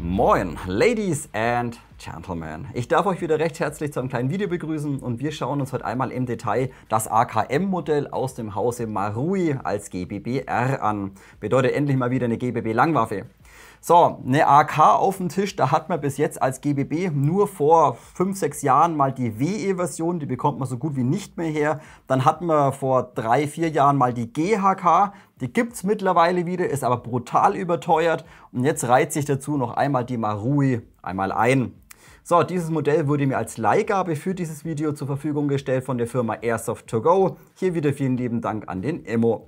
Moin, Ladies and Gentlemen. Ich darf euch wieder recht herzlich zu einem kleinen Video begrüßen und wir schauen uns heute einmal im Detail das AKM-Modell aus dem Hause Marui als GBB-R an. Bedeutet endlich mal wieder eine GBB-Langwaffe. So, eine AK auf dem Tisch, da hat man bis jetzt als GBB nur vor 5-6 Jahren mal die WE-Version, die bekommt man so gut wie nicht mehr her. Dann hatten wir vor 3-4 Jahren mal die GHK, die gibt es mittlerweile wieder, ist aber brutal überteuert. Und jetzt reiht sich dazu noch einmal die Marui einmal ein. So, dieses Modell wurde mir als Leihgabe für dieses Video zur Verfügung gestellt von der Firma Airsoft2Go. Hier wieder vielen lieben Dank an den Immo.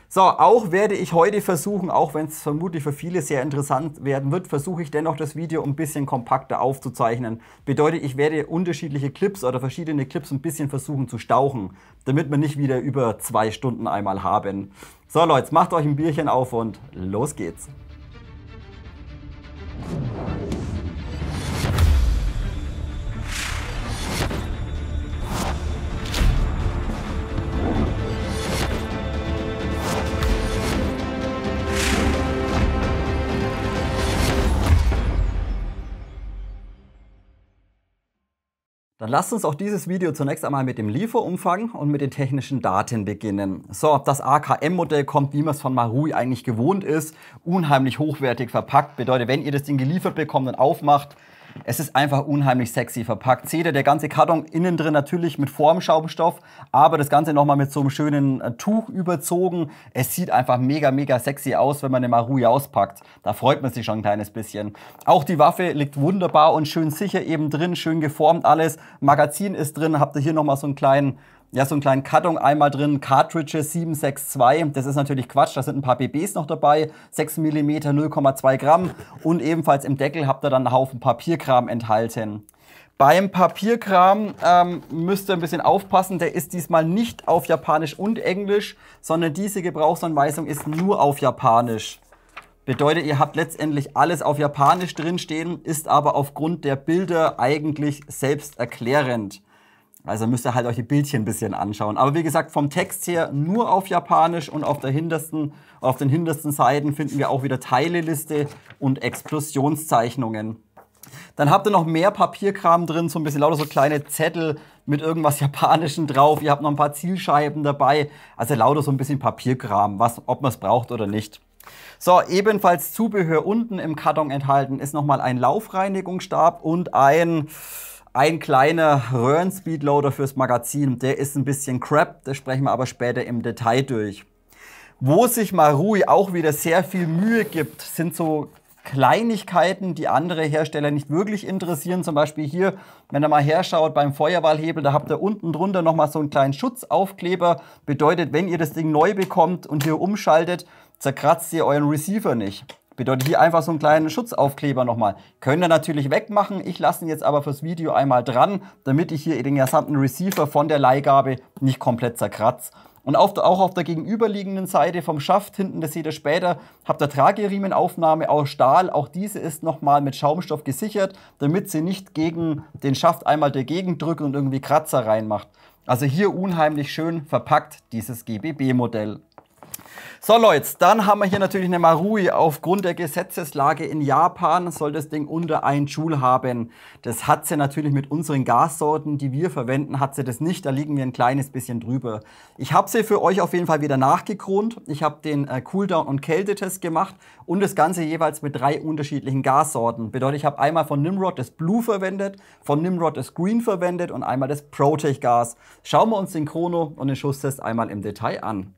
So, auch werde ich heute versuchen, auch wenn es vermutlich für viele sehr interessant werden wird, versuche ich dennoch das Video ein bisschen kompakter aufzuzeichnen. Bedeutet, ich werde unterschiedliche Clips oder verschiedene Clips ein bisschen versuchen zu stauchen, damit wir nicht wieder über 2 Stunden einmal haben. So Leute, macht euch ein Bierchen auf und los geht's. Dann lasst uns auch dieses Video zunächst einmal mit dem Lieferumfang und mit den technischen Daten beginnen. So, das AKM-Modell kommt, wie man es von Marui eigentlich gewohnt ist, unheimlich hochwertig verpackt. Bedeutet, wenn ihr das Ding geliefert bekommt und aufmacht, es ist einfach unheimlich sexy verpackt. Seht ihr, der ganze Karton innen drin natürlich mit Formschaumstoff, aber das Ganze nochmal mit so einem schönen Tuch überzogen. Es sieht einfach mega, mega sexy aus, wenn man eine Marui auspackt. Da freut man sich schon ein kleines bisschen. Auch die Waffe liegt wunderbar und schön sicher eben drin, schön geformt alles. Magazin ist drin, habt ihr hier nochmal so einen kleinen Karton einmal drin, Cartridges 762, das ist natürlich Quatsch, da sind ein paar BBs noch dabei, 6 mm, 0,2 Gramm und ebenfalls im Deckel habt ihr dann einen Haufen Papierkram enthalten. Beim Papierkram müsst ihr ein bisschen aufpassen, der ist diesmal nicht auf Japanisch und Englisch, sondern diese Gebrauchsanweisung ist nur auf Japanisch. Bedeutet, ihr habt letztendlich alles auf Japanisch drinstehen, ist aber aufgrund der Bilder eigentlich selbsterklärend. Also müsst ihr halt euch die Bildchen ein bisschen anschauen. Aber wie gesagt, vom Text her nur auf Japanisch und auf den hintersten Seiten finden wir auch wieder Teileliste und Explosionszeichnungen. Dann habt ihr noch mehr Papierkram drin, so ein bisschen lauter so kleine Zettel mit irgendwas Japanischem drauf. Ihr habt noch ein paar Zielscheiben dabei. Also lauter so ein bisschen Papierkram, ob man es braucht oder nicht. So, ebenfalls Zubehör unten im Karton enthalten ist nochmal ein Laufreinigungsstab und ein kleiner Röhren-Speedloader fürs Magazin. Der ist ein bisschen crap, das sprechen wir aber später im Detail durch. Wo sich Marui auch wieder sehr viel Mühe gibt, sind so Kleinigkeiten, die andere Hersteller nicht wirklich interessieren. Zum Beispiel hier, wenn ihr mal herschaut beim Feuerwahlhebel, da habt ihr unten drunter nochmal so einen kleinen Schutzaufkleber. Bedeutet, wenn ihr das Ding neu bekommt und hier umschaltet, zerkratzt ihr euren Receiver nicht. Bedeutet hier einfach so einen kleinen Schutzaufkleber nochmal. Könnt ihr natürlich wegmachen. Ich lasse ihn jetzt aber fürs Video einmal dran, damit ich hier den gesamten Receiver von der Leihgabe nicht komplett zerkratze. Und auch auf der gegenüberliegenden Seite vom Schaft hinten, das seht ihr später, habt ihr Trageriemenaufnahme aus Stahl. Auch diese ist nochmal mit Schaumstoff gesichert, damit sie nicht gegen den Schaft einmal dagegen drückt und irgendwie Kratzer reinmacht. Also hier unheimlich schön verpackt, dieses GBB-Modell. So Leute, dann haben wir hier natürlich eine Marui. Aufgrund der Gesetzeslage in Japan soll das Ding unter 1 Joule haben. Das hat sie natürlich mit unseren Gassorten, die wir verwenden, hat sie das nicht. Da liegen wir ein kleines bisschen drüber. Ich habe sie für euch auf jeden Fall wieder nachgekront. Ich habe den Cooldown- und Kältetest gemacht und das Ganze jeweils mit 3 unterschiedlichen Gassorten. Bedeutet, ich habe einmal von Nimrod das Blue verwendet, von Nimrod das Green verwendet und einmal das Protech-Gas. Schauen wir uns den Chrono und den Schusstest einmal im Detail an.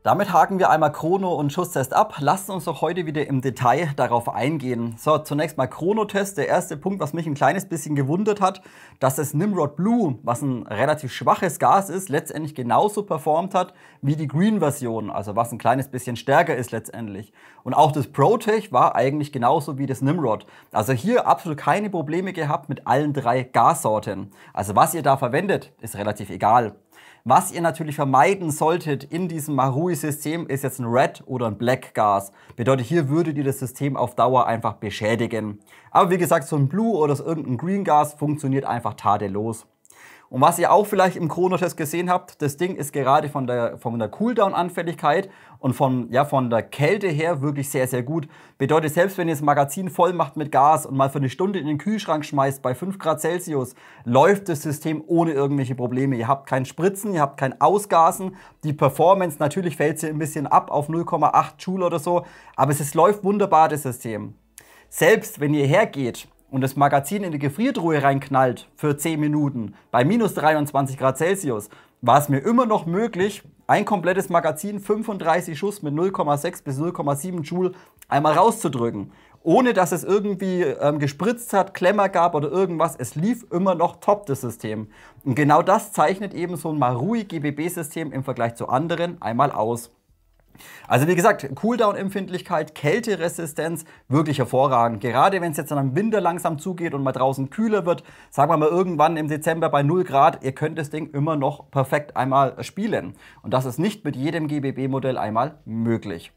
Damit haken wir einmal Chrono und Schusstest ab. Lasst uns doch heute wieder im Detail darauf eingehen. So, zunächst mal Chronotest. Der erste Punkt, was mich ein kleines bisschen gewundert hat, dass das Nimrod Blue, was ein relativ schwaches Gas ist, letztendlich genauso performt hat wie die Green-Version, also was ein kleines bisschen stärker ist letztendlich. Und auch das ProTech war eigentlich genauso wie das Nimrod. Also hier absolut keine Probleme gehabt mit allen drei Gassorten. Also was ihr da verwendet, ist relativ egal. Was ihr natürlich vermeiden solltet in diesem Marui-System ist jetzt ein Red oder ein Black Gas. Bedeutet, hier würdet ihr das System auf Dauer einfach beschädigen. Aber wie gesagt, so ein Blue oder so irgendein Green Gas funktioniert einfach tadellos. Und was ihr auch vielleicht im Chronotest gesehen habt, das Ding ist gerade von der Cooldown-Anfälligkeit und von der Kälte her wirklich sehr, sehr gut. Bedeutet, selbst wenn ihr das Magazin voll macht mit Gas und mal für eine Stunde in den Kühlschrank schmeißt bei 5 Grad Celsius, läuft das System ohne irgendwelche Probleme. Ihr habt kein Spritzen, ihr habt kein Ausgasen. Die Performance, natürlich fällt sie ein bisschen ab auf 0,8 Joule oder so, aber es läuft wunderbar, das System. Selbst wenn ihr hergeht und das Magazin in die Gefriertruhe reinknallt für 10 Minuten bei minus 23 Grad Celsius, war es mir immer noch möglich, ein komplettes Magazin, 35 Schuss mit 0,6 bis 0,7 Joule einmal rauszudrücken. Ohne dass es irgendwie gespritzt hat, Klemmer gab oder irgendwas. Es lief immer noch top, das System. Und genau das zeichnet eben so ein Marui GBB-System im Vergleich zu anderen einmal aus. Also wie gesagt, Cooldown-Empfindlichkeit, Kälteresistenz, wirklich hervorragend. Gerade wenn es jetzt dann im Winter langsam zugeht und mal draußen kühler wird, sagen wir mal irgendwann im Dezember bei 0 Grad, ihr könnt das Ding immer noch perfekt einmal spielen. Und das ist nicht mit jedem GBB-Modell einmal möglich.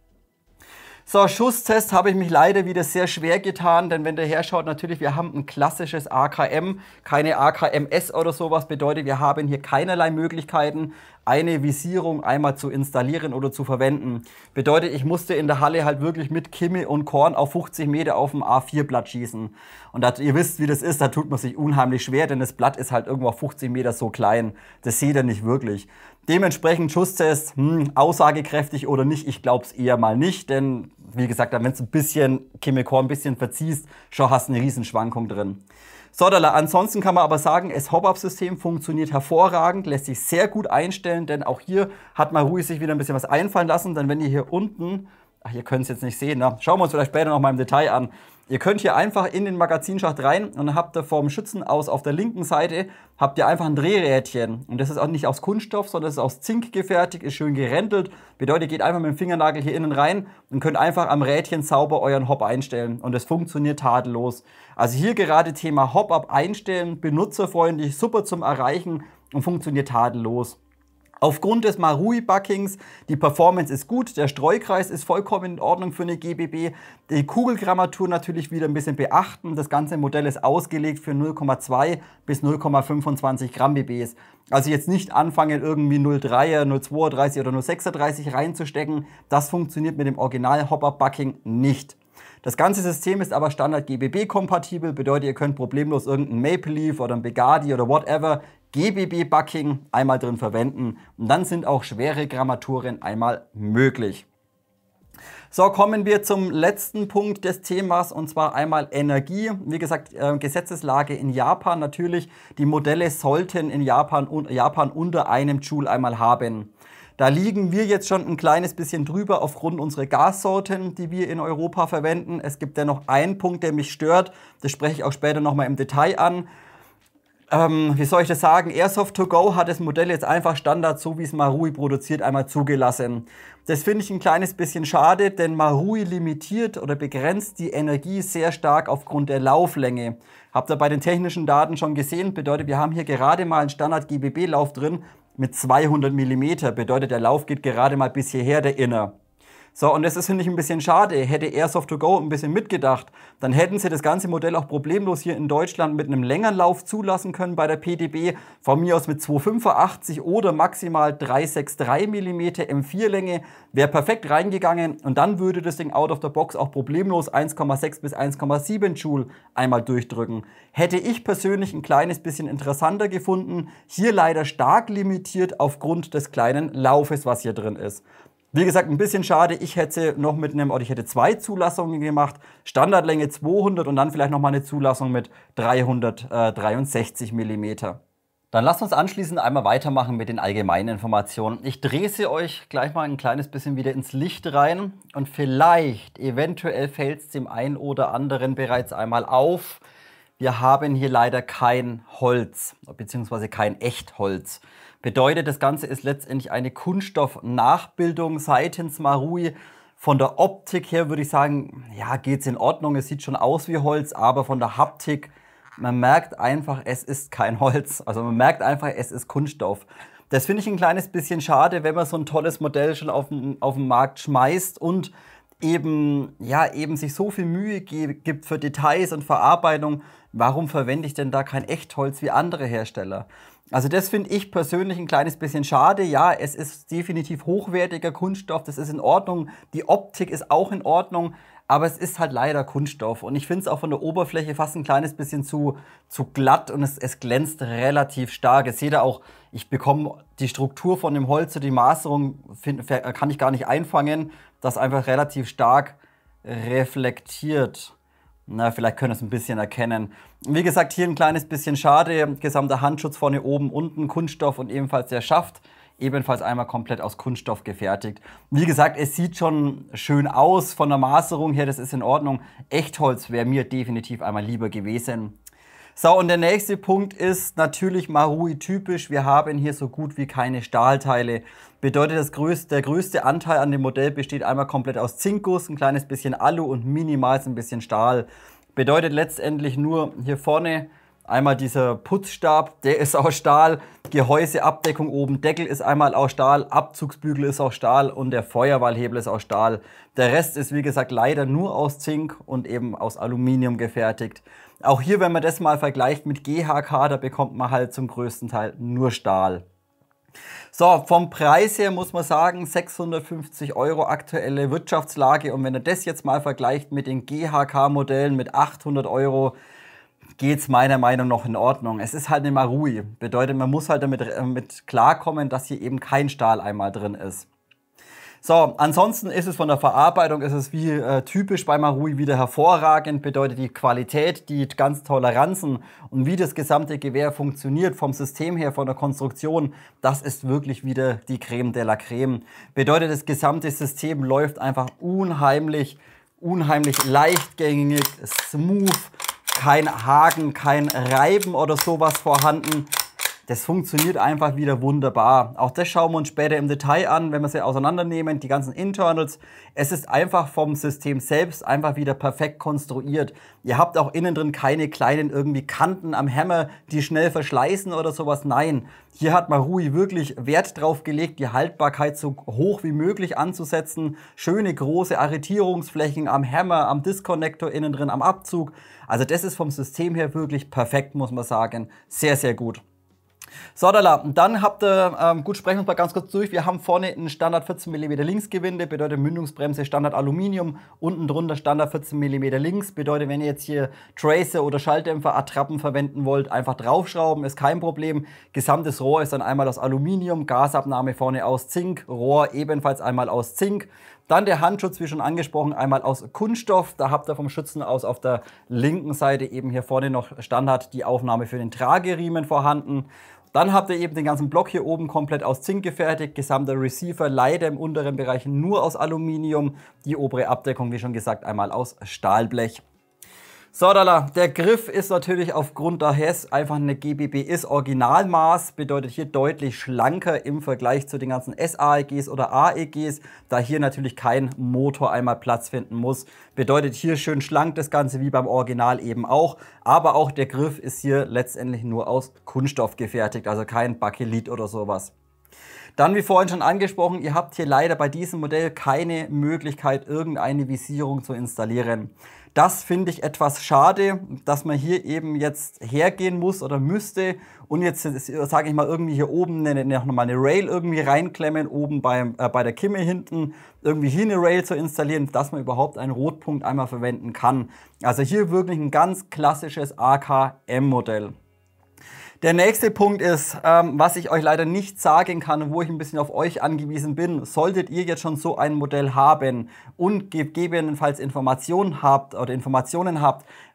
So, Schusstest habe ich mich leider wieder sehr schwer getan, denn wenn der herschaut, natürlich, wir haben ein klassisches AKM, keine AKMS oder sowas, bedeutet, wir haben hier keinerlei Möglichkeiten, eine Visierung einmal zu installieren oder zu verwenden. Bedeutet, ich musste in der Halle halt wirklich mit Kimme und Korn auf 50 Meter auf dem A4-Blatt schießen. Und das, ihr wisst, wie das ist, da tut man sich unheimlich schwer, denn das Blatt ist halt irgendwo auf 50 Meter so klein. Das seht ihr nicht wirklich. Dementsprechend Schusstest, aussagekräftig oder nicht, ich glaube es eher mal nicht, denn wie gesagt, wenn du ein bisschen Kimme-Korn ein bisschen verziehst, schon hast du eine Riesenschwankung drin. So, ansonsten kann man aber sagen, das Hop-Up-System funktioniert hervorragend, lässt sich sehr gut einstellen, denn auch hier hat Marui sich wieder ein bisschen was einfallen lassen, denn wenn ihr hier unten, ihr könnt es jetzt nicht sehen, schauen wir uns vielleicht später noch mal im Detail an. Ihr könnt hier einfach in den Magazinschacht rein und dann habt ihr vom Schützen aus auf der linken Seite habt ihr einfach ein Drehrädchen. Und das ist auch nicht aus Kunststoff, sondern das ist aus Zink gefertigt, ist schön gerändelt. Bedeutet, ihr geht einfach mit dem Fingernagel hier innen rein und könnt einfach am Rädchen sauber euren Hop einstellen. Und das funktioniert tadellos. Also hier gerade Thema Hop-Up einstellen, benutzerfreundlich, super zum Erreichen und funktioniert tadellos. Aufgrund des Marui-Buckings, die Performance ist gut, der Streukreis ist vollkommen in Ordnung für eine GBB. Die Kugelgrammatur natürlich wieder ein bisschen beachten. Das ganze Modell ist ausgelegt für 0,2 bis 0,25 Gramm BBs. Also jetzt nicht anfangen irgendwie 0,3er, 0,32 oder 0,36 reinzustecken. Das funktioniert mit dem Original Hop-Up-Bucking nicht. Das ganze System ist aber Standard GBB-kompatibel, bedeutet, ihr könnt problemlos irgendein Maple Leaf oder ein Begadi oder whatever GBB-Bucking einmal drin verwenden und dann sind auch schwere Grammaturen einmal möglich. So, kommen wir zum letzten Punkt des Themas und zwar einmal Energie. Wie gesagt, Gesetzeslage in Japan natürlich. Die Modelle sollten in Japan unter einem Joule einmal haben. Da liegen wir jetzt schon ein kleines bisschen drüber aufgrund unserer Gassorten, die wir in Europa verwenden. Es gibt ja noch einen Punkt, der mich stört. Das spreche ich auch später nochmal im Detail an. Wie soll ich das sagen? Airsoft to go hat das Modell jetzt einfach Standard, so wie es Marui produziert, einmal zugelassen. Das finde ich ein kleines bisschen schade, denn Marui limitiert oder begrenzt die Energie sehr stark aufgrund der Lauflänge. Habt ihr bei den technischen Daten schon gesehen, bedeutet, wir haben hier gerade mal einen Standard GBB-Lauf drin mit 200 mm. Bedeutet, der Lauf geht gerade mal bis hierher, der Inner. So, und das ist, finde ich, ein bisschen schade. Hätte Airsoft to go ein bisschen mitgedacht, dann hätten sie das ganze Modell auch problemlos hier in Deutschland mit einem längeren Lauf zulassen können bei der PDB. Von mir aus mit 285 oder maximal 363 mm M4-Länge. Wäre perfekt reingegangen und dann würde das Ding out of the box auch problemlos 1,6 bis 1,7 Joule einmal durchdrücken. Hätte ich persönlich ein kleines bisschen interessanter gefunden. Hier leider stark limitiert aufgrund des kleinen Laufes, was hier drin ist. Wie gesagt, ein bisschen schade. Ich hätte noch ich hätte 2 Zulassungen gemacht. Standardlänge 200 und dann vielleicht noch mal eine Zulassung mit 363 mm. Dann lasst uns anschließend einmal weitermachen mit den allgemeinen Informationen. Ich drehe sie euch gleich mal ein kleines bisschen wieder ins Licht rein und vielleicht, eventuell fällt es dem einen oder anderen bereits einmal auf. Wir haben hier leider kein Holz, beziehungsweise kein Echtholz. Bedeutet, das Ganze ist letztendlich eine Kunststoffnachbildung seitens Marui. Von der Optik her würde ich sagen, ja, geht es in Ordnung. Es sieht schon aus wie Holz, aber von der Haptik, man merkt einfach, es ist kein Holz. Also man merkt einfach, es ist Kunststoff. Das finde ich ein kleines bisschen schade, wenn man so ein tolles Modell schon auf den Markt schmeißt und eben sich so viel Mühe gibt für Details und Verarbeitung. Warum verwende ich denn da kein Echtholz wie andere Hersteller? Also das finde ich persönlich ein kleines bisschen schade. Ja, es ist definitiv hochwertiger Kunststoff, das ist in Ordnung. Die Optik ist auch in Ordnung, aber es ist halt leider Kunststoff. Und ich finde es auch von der Oberfläche fast ein kleines bisschen zu glatt und es glänzt relativ stark. Jetzt seht ihr auch, ich bekomme die Struktur von dem Holz und die Maserung kann ich gar nicht einfangen, das einfach relativ stark reflektiert. Na, vielleicht können wir es ein bisschen erkennen. Wie gesagt, hier ein kleines bisschen schade. Gesamter Handschutz vorne, oben, unten, Kunststoff und ebenfalls der Schaft. Ebenfalls einmal komplett aus Kunststoff gefertigt. Wie gesagt, es sieht schon schön aus von der Maserung her, das ist in Ordnung. Echtholz wäre mir definitiv einmal lieber gewesen. So, und der nächste Punkt ist natürlich Marui typisch. Wir haben hier so gut wie keine Stahlteile. Bedeutet, der größte Anteil an dem Modell besteht einmal komplett aus Zinkguss, ein kleines bisschen Alu und minimal ein bisschen Stahl. Bedeutet letztendlich nur hier vorne einmal dieser Putzstab, der ist aus Stahl, Gehäuseabdeckung oben, Deckel ist einmal aus Stahl, Abzugsbügel ist aus Stahl und der Feuerwahlhebel ist aus Stahl. Der Rest ist wie gesagt leider nur aus Zink und eben aus Aluminium gefertigt. Auch hier, wenn man das mal vergleicht mit GHK, da bekommt man halt zum größten Teil nur Stahl. So, vom Preis her muss man sagen, 650 € aktuelle Wirtschaftslage. Und wenn ihr das jetzt mal vergleicht mit den GHK-Modellen mit 800 €, geht es meiner Meinung nach noch in Ordnung. Es ist halt eine Marui. Bedeutet, man muss halt damit klarkommen, dass hier eben kein Stahl einmal drin ist. So, ansonsten ist es von der Verarbeitung, ist es wie typisch bei Marui wieder hervorragend, bedeutet die Qualität, die ganzen Toleranzen und wie das gesamte Gewehr funktioniert vom System her, von der Konstruktion, das ist wirklich wieder die Creme de la Creme. Bedeutet, das gesamte System läuft einfach unheimlich leichtgängig, smooth, kein Haken, kein Reiben oder sowas vorhanden. Das funktioniert einfach wieder wunderbar. Auch das schauen wir uns später im Detail an, wenn wir sie auseinandernehmen, die ganzen Internals. Es ist einfach vom System selbst einfach wieder perfekt konstruiert. Ihr habt auch innen drin keine kleinen irgendwie Kanten am Hammer, die schnell verschleißen oder sowas. Nein, hier hat Marui wirklich Wert drauf gelegt, die Haltbarkeit so hoch wie möglich anzusetzen. Schöne große Arretierungsflächen am Hammer, am Disconnector innen drin, am Abzug. Also das ist vom System her wirklich perfekt, muss man sagen. Sehr, sehr gut. So, dann habt ihr, gut, sprechen wir uns mal ganz kurz durch. Wir haben vorne ein Standard 14 mm Linksgewinde, bedeutet Mündungsbremse Standard Aluminium, unten drunter Standard 14 mm links, bedeutet, wenn ihr jetzt hier Tracer oder Schalldämpfer, Attrappen verwenden wollt, einfach draufschrauben, ist kein Problem. Gesamtes Rohr ist dann einmal aus Aluminium, Gasabnahme vorne aus Zink, Rohr ebenfalls einmal aus Zink. Dann der Handschutz, wie schon angesprochen, einmal aus Kunststoff. Da habt ihr vom Schützen aus auf der linken Seite eben hier vorne noch Standard die Aufnahme für den Trageriemen vorhanden. Dann habt ihr eben den ganzen Block hier oben komplett aus Zink gefertigt. Gesamter Receiver leider im unteren Bereich nur aus Aluminium. Die obere Abdeckung, wie schon gesagt, einmal aus Stahlblech. So, der Griff ist natürlich aufgrund der HES einfach eine GBB-IS Originalmaß, bedeutet hier deutlich schlanker im Vergleich zu den ganzen SAEGs oder AEGs, da hier natürlich kein Motor einmal Platz finden muss. Bedeutet hier schön schlank das Ganze wie beim Original eben auch, aber auch der Griff ist hier letztendlich nur aus Kunststoff gefertigt, also kein Bakelit oder sowas. Dann, wie vorhin schon angesprochen, ihr habt hier leider bei diesem Modell keine Möglichkeit, irgendeine Visierung zu installieren. Das finde ich etwas schade, dass man hier eben jetzt hergehen muss oder müsste und jetzt, sage ich mal, irgendwie hier oben nochmal eine Rail irgendwie reinklemmen, oben bei der Kimme hinten irgendwie hier eine Rail zu installieren, dass man überhaupt einen Rotpunkt einmal verwenden kann. Also hier wirklich ein ganz klassisches AKM-Modell. Der nächste Punkt ist, was ich euch leider nicht sagen kann, wo ich ein bisschen auf euch angewiesen bin. Solltet ihr jetzt schon so ein Modell haben und gegebenenfalls Informationen habt,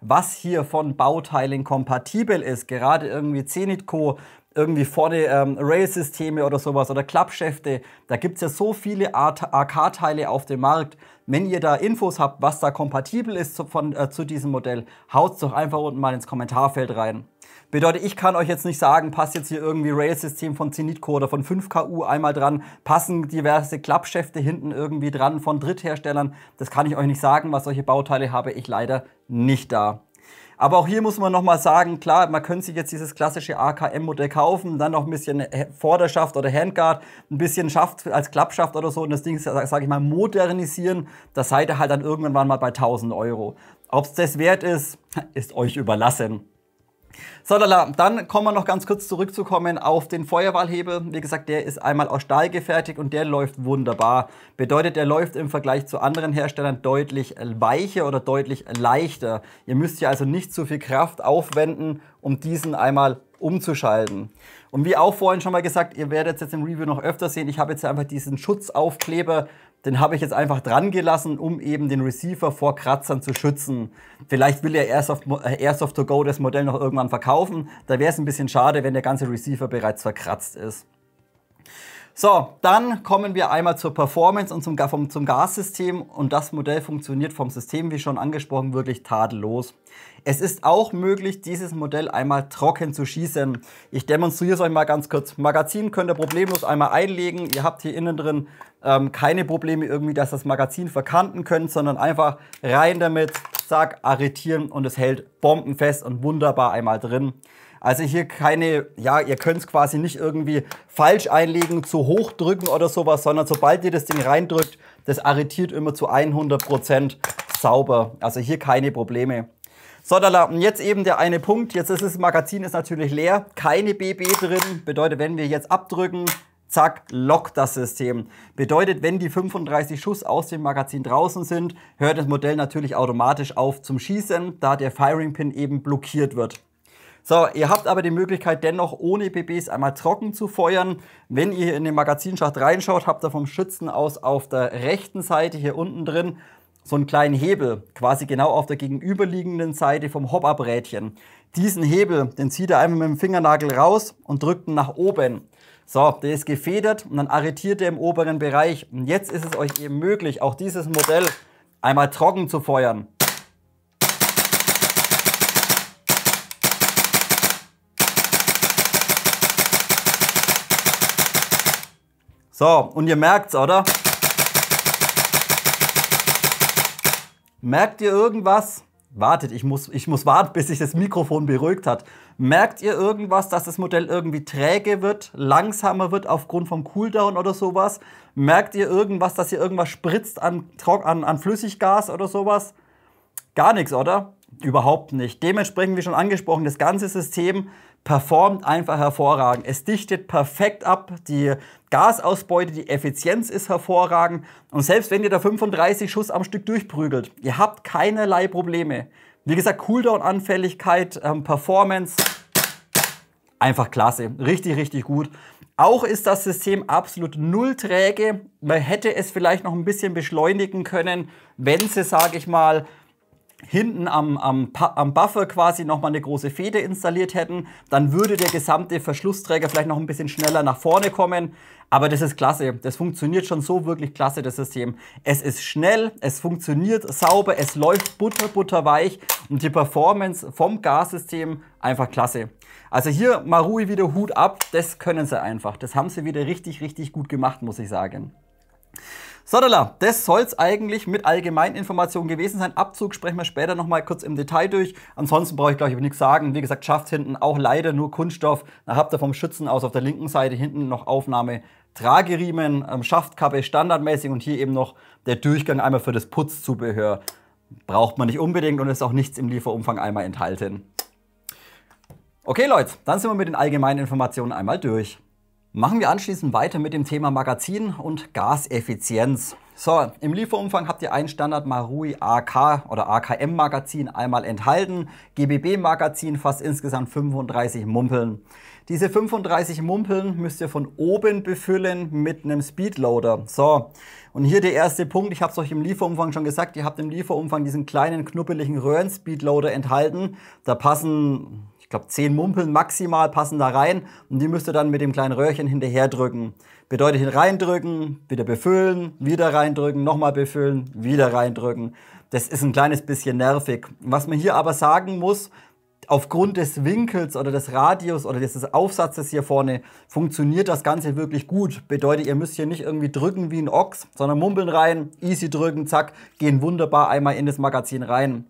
was hier von Bauteilen kompatibel ist, gerade irgendwie Zenit Co., irgendwie vorne Rail-Systeme oder sowas oder Klappschäfte. Da gibt es ja so viele AK-Teile auf dem Markt. Wenn ihr da Infos habt, was da kompatibel ist zu diesem Modell, haut's doch einfach unten mal ins Kommentarfeld rein. Bedeutet, ich kann euch jetzt nicht sagen, passt jetzt hier irgendwie Rail-System von Zenitco oder von 5KU einmal dran, passen diverse Klappschäfte hinten irgendwie dran von Drittherstellern. Das kann ich euch nicht sagen, was solche Bauteile habe ich leider nicht da. Aber auch hier muss man nochmal sagen, klar, man könnte sich jetzt dieses klassische AKM-Modell kaufen, dann noch ein bisschen Vorderschaft oder Handguard, ein bisschen Schaft als Klappschaft oder so und das Ding, sage ich mal, modernisieren. Das seid ihr halt dann irgendwann mal bei 1000 Euro. Ob es das wert ist, ist euch überlassen. So, dann kommen wir noch ganz kurz zurückzukommen auf den Feuerwahlhebel. Wie gesagt, der ist einmal aus Stahl gefertigt und der läuft wunderbar. Bedeutet, der läuft im Vergleich zu anderen Herstellern deutlich weicher oder deutlich leichter. Ihr müsst ja also nicht so viel Kraft aufwenden, um diesen einmal umzuschalten. Und wie auch vorhin schon mal gesagt, ihr werdet es jetzt im Review noch öfter sehen, ich habe jetzt einfach diesen Schutzaufkleber, den habe ich jetzt einfach dran gelassen, um eben den Receiver vor Kratzern zu schützen. Vielleicht will ja Airsoft to Go das Modell noch irgendwann verkaufen. Da wäre es ein bisschen schade, wenn der ganze Receiver bereits verkratzt ist. So, dann kommen wir einmal zur Performance und zum Gassystem. Und das Modell funktioniert vom System, wie schon angesprochen, wirklich tadellos. Es ist auch möglich, dieses Modell einmal trocken zu schießen. Ich demonstriere es euch mal ganz kurz. Magazin könnt ihr problemlos einmal einlegen. Ihr habt hier innen drin keine Probleme irgendwie, dass das Magazin verkanten könnt, sondern einfach rein damit, zack, arretieren und es hält bombenfest und wunderbar einmal drin. Also hier keine, ja, ihr könnt es quasi nicht irgendwie falsch einlegen, zu hoch drücken oder sowas, sondern sobald ihr das Ding reindrückt, das arretiert immer zu 100% sauber. Also hier keine Probleme. So, und jetzt eben der eine Punkt. Jetzt ist das Magazin ist natürlich leer, keine BB drin. Bedeutet, wenn wir jetzt abdrücken, zack, lockt das System. Bedeutet, wenn die 35 Schuss aus dem Magazin draußen sind, hört das Modell natürlich automatisch auf zum Schießen, da der Firing Pin eben blockiert wird. So, ihr habt aber die Möglichkeit dennoch ohne BBs einmal trocken zu feuern. Wenn ihr in den Magazinschacht reinschaut, habt ihr vom Schützen aus auf der rechten Seite hier unten drin so einen kleinen Hebel, quasi genau auf der gegenüberliegenden Seite vom Hop-Up-Rädchen. Diesen Hebel, den zieht ihr einfach mit dem Fingernagel raus und drückt ihn nach oben. So, der ist gefedert und dann arretiert er im oberen Bereich. Und jetzt ist es euch eben möglich, auch dieses Modell einmal trocken zu feuern. So, und ihr merkt's, oder? Merkt ihr irgendwas? Wartet, ich muss warten, bis sich das Mikrofon beruhigt hat. Merkt ihr irgendwas, dass das Modell irgendwie träge wird, langsamer wird aufgrund vom Cooldown oder sowas? Merkt ihr irgendwas, dass hier irgendwas spritzt an Flüssiggas oder sowas? Gar nichts, oder? Überhaupt nicht. Dementsprechend, wie schon angesprochen, das ganze System performt einfach hervorragend. Es dichtet perfekt ab, die Gasausbeute, die Effizienz ist hervorragend. Und selbst wenn ihr da 35 Schuss am Stück durchprügelt, ihr habt keinerlei Probleme. Wie gesagt, Cooldown-Anfälligkeit, Performance, einfach klasse. Richtig, richtig gut. Auch ist das System absolut null träge. Man hätte es vielleicht noch ein bisschen beschleunigen können, wenn sie, sage ich mal, hinten am Buffer quasi nochmal eine große Feder installiert hätten, dann würde der gesamte Verschlussträger vielleicht noch ein bisschen schneller nach vorne kommen. Aber das ist klasse. Das funktioniert schon so wirklich klasse, das System. Es ist schnell, es funktioniert sauber, es läuft butterweich und die Performance vom Gassystem einfach klasse. Also hier Marui wieder Hut ab, das können sie einfach. Das haben sie wieder richtig, richtig gut gemacht, muss ich sagen. So, das soll es eigentlich mit Allgemeininformationen gewesen sein. Abzug sprechen wir später nochmal kurz im Detail durch. Ansonsten brauche ich, glaube ich, nichts sagen. Wie gesagt, schafft hinten auch leider nur Kunststoff. Da habt ihr vom Schützen aus auf der linken Seite hinten noch Aufnahme-Trageriemen, Schaftkappe standardmäßig und hier eben noch der Durchgang einmal für das Putzzubehör. Braucht man nicht unbedingt und ist auch nichts im Lieferumfang einmal enthalten. Okay, Leute, dann sind wir mit den Allgemeininformationen einmal durch. Machen wir anschließend weiter mit dem Thema Magazin und Gaseffizienz. So, im Lieferumfang habt ihr ein Standard Marui AK oder AKM Magazin einmal enthalten. GBB Magazin fast insgesamt 35 Mumpeln. Diese 35 Mumpeln müsst ihr von oben befüllen mit einem Speedloader. So, und hier der erste Punkt, ich habe es euch im Lieferumfang schon gesagt, ihr habt im Lieferumfang diesen kleinen knuppeligen Röhren-Speedloader enthalten. Da passen, ich ich glaube 10 Mumpeln maximal passen da rein und die müsst ihr dann mit dem kleinen Röhrchen hinterher drücken. Bedeutet hin reindrücken, wieder befüllen, wieder reindrücken, nochmal befüllen, wieder reindrücken. Das ist ein kleines bisschen nervig. Was man hier aber sagen muss, aufgrund des Winkels oder des Radius oder des Aufsatzes hier vorne funktioniert das Ganze wirklich gut. Bedeutet, ihr müsst hier nicht irgendwie drücken wie ein Ochs, sondern mumpeln rein, easy drücken, zack, gehen wunderbar einmal in das Magazin rein.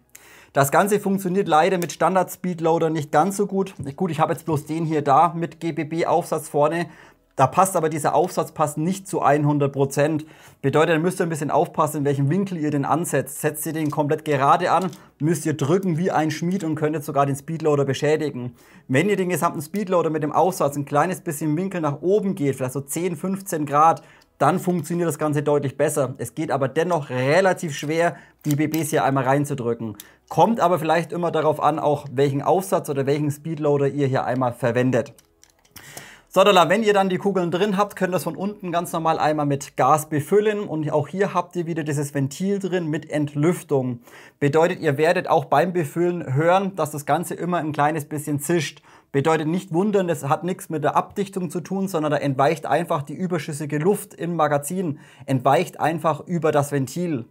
Das Ganze funktioniert leider mit Standard Speedloader nicht ganz so gut. Gut, ich habe jetzt bloß den hier da mit GBB-Aufsatz vorne. Da passt aber dieser Aufsatz passt nicht zu 100%. Bedeutet, dann müsst ihr ein bisschen aufpassen, in welchem Winkel ihr den ansetzt. Setzt ihr den komplett gerade an, müsst ihr drücken wie ein Schmied und könntet sogar den Speedloader beschädigen. Wenn ihr den gesamten Speedloader mit dem Aufsatz ein kleines bisschen Winkel nach oben geht, vielleicht so 10, 15 Grad, dann funktioniert das Ganze deutlich besser. Es geht aber dennoch relativ schwer, die BBs hier einmal reinzudrücken. Kommt aber vielleicht immer darauf an, auch welchen Aufsatz oder welchen Speedloader ihr hier einmal verwendet. So, wenn ihr dann die Kugeln drin habt, könnt ihr das von unten ganz normal einmal mit Gas befüllen und auch hier habt ihr wieder dieses Ventil drin mit Entlüftung. Bedeutet, ihr werdet auch beim Befüllen hören, dass das Ganze immer ein kleines bisschen zischt. Bedeutet nicht wundern, das hat nichts mit der Abdichtung zu tun, sondern da entweicht einfach die überschüssige Luft im Magazin, entweicht einfach über das Ventil.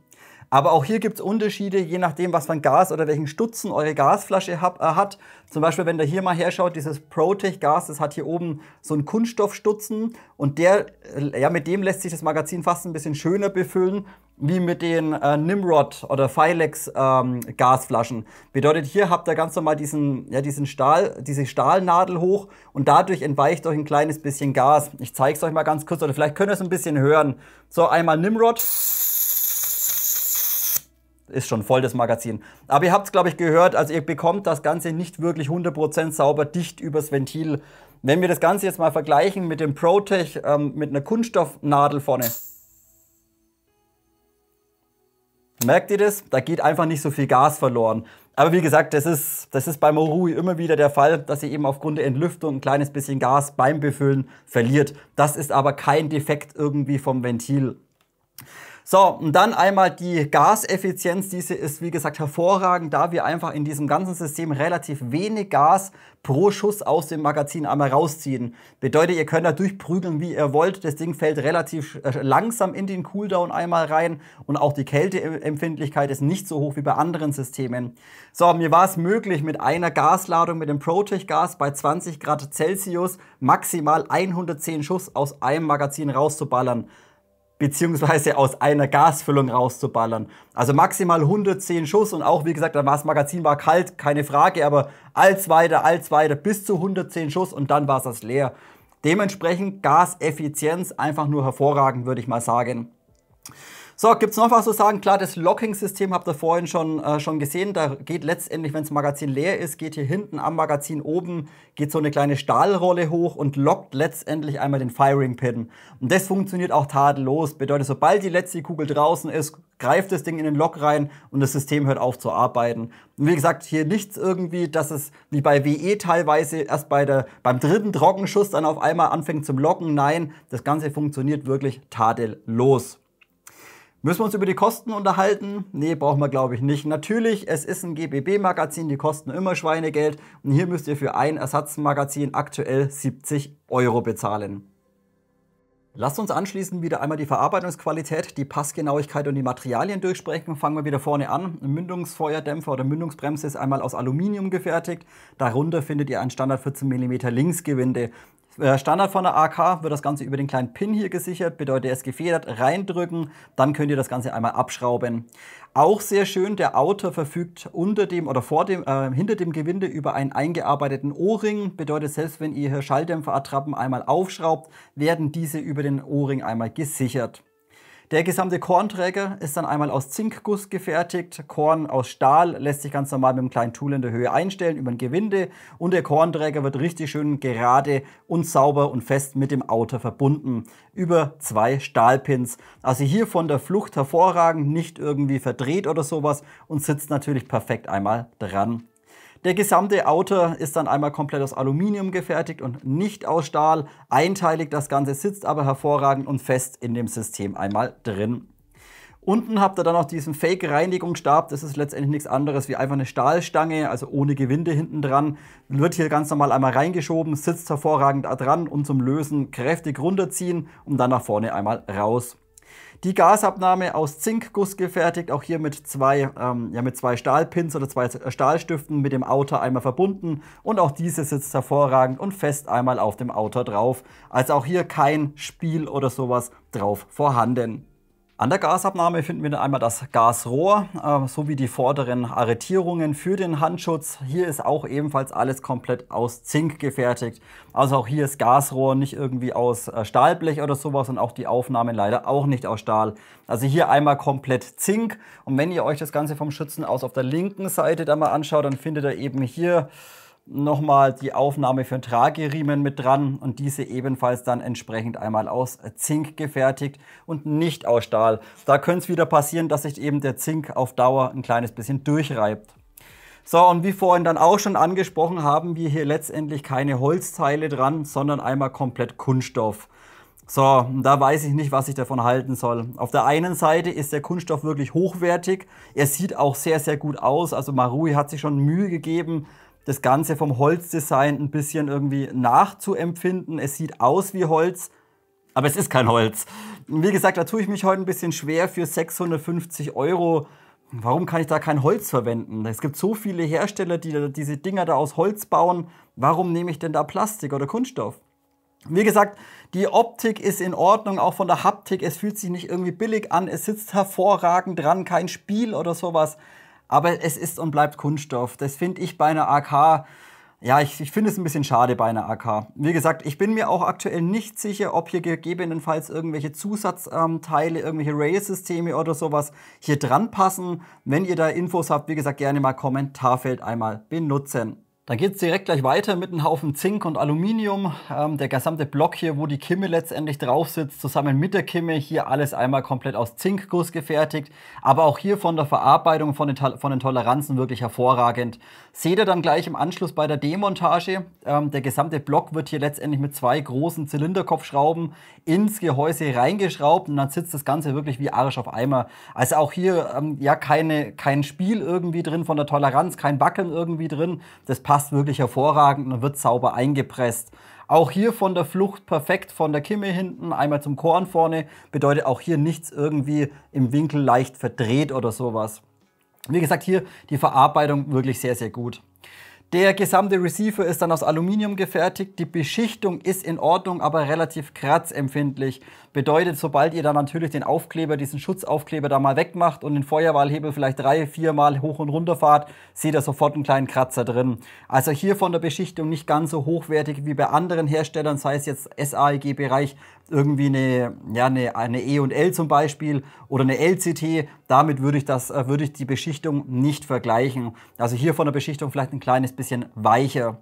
Aber auch hier gibt es Unterschiede, je nachdem, was für ein Gas oder welchen Stutzen eure Gasflasche hat. Zum Beispiel, wenn ihr hier mal herschaut, dieses Protech-Gas, das hat hier oben so einen Kunststoffstutzen und mit dem lässt sich das Magazin fast ein bisschen schöner befüllen, wie mit den Nimrod oder Filex Gasflaschen. Bedeutet, hier habt ihr ganz normal diese Stahlnadel hoch und dadurch entweicht euch ein kleines bisschen Gas. Ich zeige es euch mal ganz kurz oder vielleicht könnt ihr es ein bisschen hören. So, einmal Nimrod. Ist schon voll das Magazin. Aber ihr habt es, glaube ich, gehört, also ihr bekommt das Ganze nicht wirklich 100% sauber dicht übers Ventil. Wenn wir das Ganze jetzt mal vergleichen mit dem Protech, mit einer Kunststoffnadel vorne. Merkt ihr das? Da geht einfach nicht so viel Gas verloren. Aber wie gesagt, das ist bei Marui immer wieder der Fall, dass ihr eben aufgrund der Entlüftung ein kleines bisschen Gas beim Befüllen verliert. Das ist aber kein Defekt irgendwie vom Ventil. So, und dann einmal die Gaseffizienz. Diese ist, wie gesagt, hervorragend, da wir einfach in diesem ganzen System relativ wenig Gas pro Schuss aus dem Magazin einmal rausziehen. Bedeutet, ihr könnt da durchprügeln, wie ihr wollt. Das Ding fällt relativ langsam in den Cooldown einmal rein und auch die Kälteempfindlichkeit ist nicht so hoch wie bei anderen Systemen. So, mir war es möglich, mit einer Gasladung mit dem Protech-Gas bei 20 Grad Celsius maximal 110 Schuss aus einem Magazin rauszuballern. Beziehungsweise aus einer Gasfüllung rauszuballern. Also maximal 110 Schuss und auch, wie gesagt, das Magazin war kalt, keine Frage, aber als weiter, bis zu 110 Schuss und dann war es das leer. Dementsprechend Gaseffizienz einfach nur hervorragend, würde ich mal sagen. So, gibt es noch was zu sagen? Klar, das Locking-System habt ihr vorhin schon gesehen. Da geht letztendlich, wenn das Magazin leer ist, geht hier hinten am Magazin oben, geht so eine kleine Stahlrolle hoch und lockt letztendlich einmal den Firing-Pin. Und das funktioniert auch tadellos. Bedeutet, sobald die letzte Kugel draußen ist, greift das Ding in den Lock rein und das System hört auf zu arbeiten. Und wie gesagt, hier nichts irgendwie, dass es wie bei WE teilweise erst beim dritten Trockenschuss dann auf einmal anfängt zum Locken. Nein, das Ganze funktioniert wirklich tadellos. Müssen wir uns über die Kosten unterhalten? Nee, brauchen wir, glaube ich, nicht. Natürlich, es ist ein GBB-Magazin, die kosten immer Schweinegeld. Und hier müsst ihr für ein Ersatzmagazin aktuell 70 € bezahlen. Lasst uns anschließend wieder einmal die Verarbeitungsqualität, die Passgenauigkeit und die Materialien durchsprechen. Fangen wir wieder vorne an. Ein Mündungsfeuerdämpfer oder Mündungsbremse ist einmal aus Aluminium gefertigt. Darunter findet ihr ein Standard 14 mm Linksgewinde. Standard von der AK wird das Ganze über den kleinen Pin hier gesichert, bedeutet, er ist gefedert, reindrücken, dann könnt ihr das Ganze einmal abschrauben. Auch sehr schön, der Outer verfügt unter dem oder hinter dem Gewinde über einen eingearbeiteten O-Ring, bedeutet, selbst wenn ihr hier Schalldämpferattrappen einmal aufschraubt, werden diese über den O-Ring einmal gesichert. Der gesamte Kornträger ist dann einmal aus Zinkguss gefertigt. Korn aus Stahl lässt sich ganz normal mit einem kleinen Tool in der Höhe einstellen über ein Gewinde. Und der Kornträger wird richtig schön gerade und sauber und fest mit dem Outer verbunden. Über 2 Stahlpins. Also hier von der Flucht hervorragend, nicht irgendwie verdreht oder sowas und sitzt natürlich perfekt einmal dran. Der gesamte Outer ist dann einmal komplett aus Aluminium gefertigt und nicht aus Stahl. Einteilig, das Ganze sitzt aber hervorragend und fest in dem System einmal drin. Unten habt ihr dann noch diesen Fake-Reinigungsstab. Das ist letztendlich nichts anderes wie einfach eine Stahlstange, also ohne Gewinde hinten dran. Wird hier ganz normal einmal reingeschoben, sitzt hervorragend da dran und zum Lösen kräftig runterziehen und dann nach vorne einmal raus. Die Gasabnahme aus Zinkguss gefertigt, auch hier mit zwei Stahlpins oder zwei Stahlstiften mit dem Outer einmal verbunden. Und auch diese sitzt hervorragend und fest einmal auf dem Outer drauf. Also auch hier kein Spiel oder sowas drauf vorhanden. An der Gasabnahme finden wir dann einmal das Gasrohr sowie die vorderen Arretierungen für den Handschutz. Hier ist auch ebenfalls alles komplett aus Zink gefertigt. Also auch hier ist Gasrohr nicht irgendwie aus Stahlblech oder sowas und auch die Aufnahmen leider auch nicht aus Stahl. Also hier einmal komplett Zink. Und wenn ihr euch das Ganze vom Schützen aus auf der linken Seite da mal anschaut, dann findet ihr eben hier nochmal die Aufnahme für den Trageriemen mit dran und diese ebenfalls dann entsprechend einmal aus Zink gefertigt und nicht aus Stahl. Da könnte es wieder passieren, dass sich eben der Zink auf Dauer ein kleines bisschen durchreibt. So, und wie vorhin dann auch schon angesprochen, haben wir hier letztendlich keine Holzteile dran, sondern einmal komplett Kunststoff. So, da weiß ich nicht, was ich davon halten soll. Auf der einen Seite ist der Kunststoff wirklich hochwertig. Er sieht auch sehr, sehr gut aus. Also Marui hat sich schon Mühe gegeben, das Ganze vom Holzdesign ein bisschen irgendwie nachzuempfinden. Es sieht aus wie Holz, aber es ist kein Holz. Wie gesagt, da tue ich mich heute ein bisschen schwer für 650 €. Warum kann ich da kein Holz verwenden? Es gibt so viele Hersteller, die diese Dinger da aus Holz bauen. Warum nehme ich denn da Plastik oder Kunststoff? Wie gesagt, die Optik ist in Ordnung, auch von der Haptik. Es fühlt sich nicht irgendwie billig an. Es sitzt hervorragend dran, kein Spiel oder sowas. Aber es ist und bleibt Kunststoff. Das finde ich bei einer AK, ja, ich finde es ein bisschen schade bei einer AK. Wie gesagt, ich bin mir auch aktuell nicht sicher, ob hier gegebenenfalls irgendwelche Zusatzteile, irgendwelche Rail-Systeme oder sowas hier dran passen. Wenn ihr da Infos habt, wie gesagt, gerne mal Kommentarfeld einmal benutzen. Dann geht es direkt gleich weiter mit einem Haufen Zink und Aluminium. Der gesamte Block hier, wo die Kimme letztendlich drauf sitzt, zusammen mit der Kimme, hier alles einmal komplett aus Zinkguss gefertigt. Aber auch hier von der Verarbeitung, von den Toleranzen wirklich hervorragend. Seht ihr dann gleich im Anschluss bei der Demontage. Der gesamte Block wird hier letztendlich mit zwei großen Zylinderkopfschrauben ins Gehäuse reingeschraubt und dann sitzt das Ganze wirklich wie Arsch auf Eimer. Also auch hier ja kein Spiel irgendwie drin von der Toleranz, kein Wackeln irgendwie drin. Das passt wirklich hervorragend und wird sauber eingepresst. Auch hier von der Flucht perfekt von der Kimme hinten, einmal zum Korn vorne, bedeutet auch hier nichts irgendwie im Winkel leicht verdreht oder sowas. Wie gesagt, hier die Verarbeitung wirklich sehr, sehr gut. Der gesamte Receiver ist dann aus Aluminium gefertigt. Die Beschichtung ist in Ordnung, aber relativ kratzempfindlich. Bedeutet, sobald ihr dann natürlich den Aufkleber, diesen Schutzaufkleber da mal wegmacht und den Feuerwahlhebel vielleicht 3-4 Mal hoch und runter fahrt, seht ihr sofort einen kleinen Kratzer drin. Also hier von der Beschichtung nicht ganz so hochwertig wie bei anderen Herstellern, sei es jetzt SAEG-Bereich, irgendwie eine E&L zum Beispiel oder eine LCT. Damit würde ich die Beschichtung nicht vergleichen. Also hier von der Beschichtung vielleicht ein kleines bisschen weicher.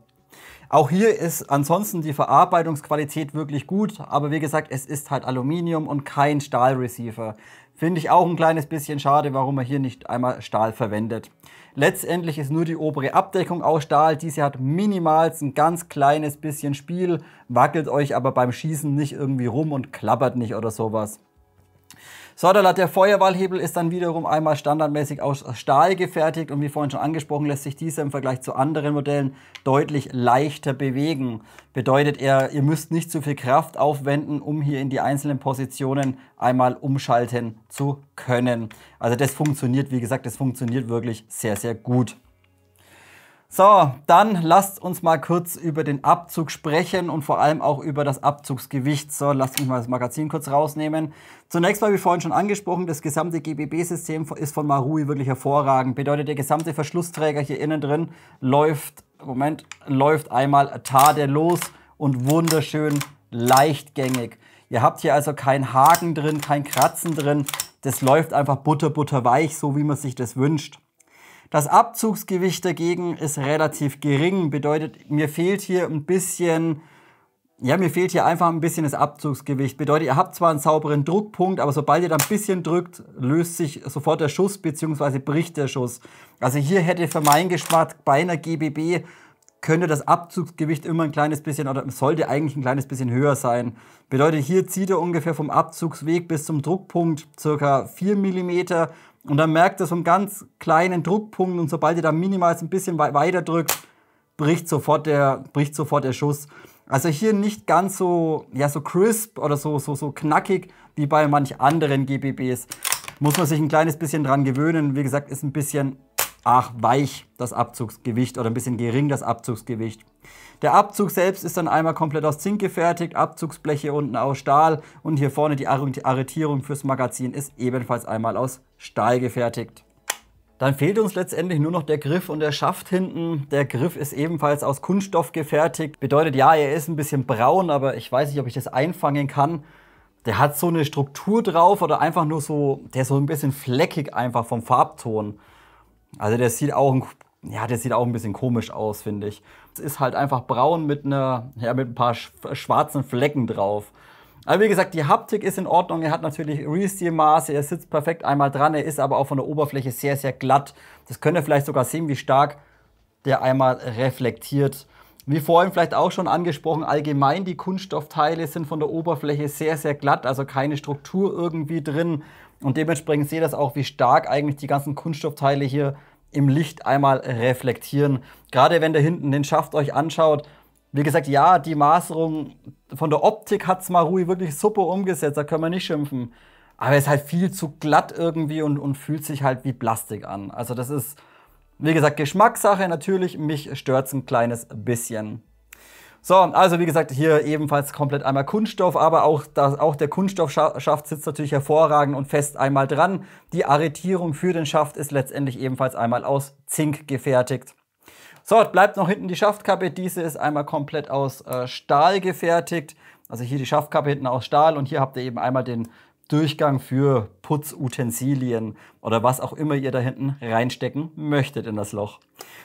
Auch hier ist ansonsten die Verarbeitungsqualität wirklich gut, aber wie gesagt, es ist halt Aluminium und kein Stahlreceiver. Finde ich auch ein kleines bisschen schade, warum man hier nicht einmal Stahl verwendet. Letztendlich ist nur die obere Abdeckung aus Stahl. Diese hat minimal ein ganz kleines bisschen Spiel, wackelt euch aber beim Schießen nicht irgendwie rum und klappert nicht oder sowas. So, der Feuerwahlhebel ist dann wiederum einmal standardmäßig aus Stahl gefertigt und wie vorhin schon angesprochen, lässt sich dieser im Vergleich zu anderen Modellen deutlich leichter bewegen. Bedeutet, ihr müsst nicht zu viel Kraft aufwenden, um hier in die einzelnen Positionen einmal umschalten zu können. Also das funktioniert, wie gesagt, das funktioniert wirklich sehr, sehr gut. So, dann lasst uns mal kurz über den Abzug sprechen und vor allem auch über das Abzugsgewicht. So, lasst mich mal das Magazin kurz rausnehmen. Zunächst mal, wie vorhin schon angesprochen, das gesamte GBB-System ist von Marui wirklich hervorragend. Bedeutet, der gesamte Verschlussträger hier innen drin läuft einmal tadellos und wunderschön leichtgängig. Ihr habt hier also keinen Haken drin, kein Kratzen drin. Das läuft einfach butterweich, so wie man sich das wünscht. Das Abzugsgewicht dagegen ist relativ gering, bedeutet, mir fehlt hier einfach ein bisschen das Abzugsgewicht. Bedeutet, ihr habt zwar einen sauberen Druckpunkt, aber sobald ihr da ein bisschen drückt, löst sich sofort der Schuss bzw. bricht der Schuss. Also hier hätte für meinen Geschmack bei einer GBB könnte das Abzugsgewicht immer ein kleines bisschen oder sollte eigentlich ein kleines bisschen höher sein. Bedeutet, hier zieht er ungefähr vom Abzugsweg bis zum Druckpunkt ca. 4 mm und dann merkt er so einen ganz kleinen Druckpunkt und sobald ihr da minimal ein bisschen weiter drückt, bricht sofort der Schuss. Also hier nicht ganz so, ja, so crisp oder so knackig wie bei manch anderen GBBs. Muss man sich ein kleines bisschen dran gewöhnen. Wie gesagt, ist ein bisschen weich das Abzugsgewicht oder ein bisschen gering das Abzugsgewicht. Der Abzug selbst ist dann einmal komplett aus Zink gefertigt, Abzugsbleche unten aus Stahl und hier vorne die Arretierung fürs Magazin ist ebenfalls einmal aus Stahl gefertigt. Dann fehlt uns letztendlich nur noch der Griff und der Schaft hinten. Der Griff ist ebenfalls aus Kunststoff gefertigt. Bedeutet, ja, er ist ein bisschen braun, aber ich weiß nicht, ob ich das einfangen kann. Der hat so eine Struktur drauf oder einfach nur so, der ist so ein bisschen fleckig einfach vom Farbton. Also der sieht auch ein bisschen komisch aus, finde ich. Es ist halt einfach braun mit ein paar schwarzen Flecken drauf. Aber wie gesagt, die Haptik ist in Ordnung. Er hat natürlich Resteel-Maße, er sitzt perfekt einmal dran. Er ist aber auch von der Oberfläche sehr, sehr glatt. Das könnt ihr vielleicht sogar sehen, wie stark der einmal reflektiert. Wie vorhin vielleicht auch schon angesprochen, allgemein die Kunststoffteile sind von der Oberfläche sehr, sehr glatt. Also keine Struktur irgendwie drin. Und dementsprechend seht ihr das auch, wie stark eigentlich die ganzen Kunststoffteile hier im Licht einmal reflektieren. Gerade wenn ihr hinten den Schaft euch anschaut. Wie gesagt, ja, die Maserung von der Optik hat Marui wirklich super umgesetzt, da können wir nicht schimpfen. Aber es ist halt viel zu glatt irgendwie und fühlt sich halt wie Plastik an. Also das ist, wie gesagt, Geschmackssache natürlich. Mich stört es ein kleines bisschen. So, also wie gesagt, hier ebenfalls komplett einmal Kunststoff, aber auch der Kunststoffschaft sitzt natürlich hervorragend und fest einmal dran. Die Arretierung für den Schaft ist letztendlich ebenfalls einmal aus Zink gefertigt. So, bleibt noch hinten die Schaftkappe. Diese ist einmal komplett aus Stahl gefertigt. Also hier die Schaftkappe hinten aus Stahl und hier habt ihr eben einmal den Durchgang für Putzutensilien oder was auch immer ihr da hinten reinstecken möchtet in das Loch.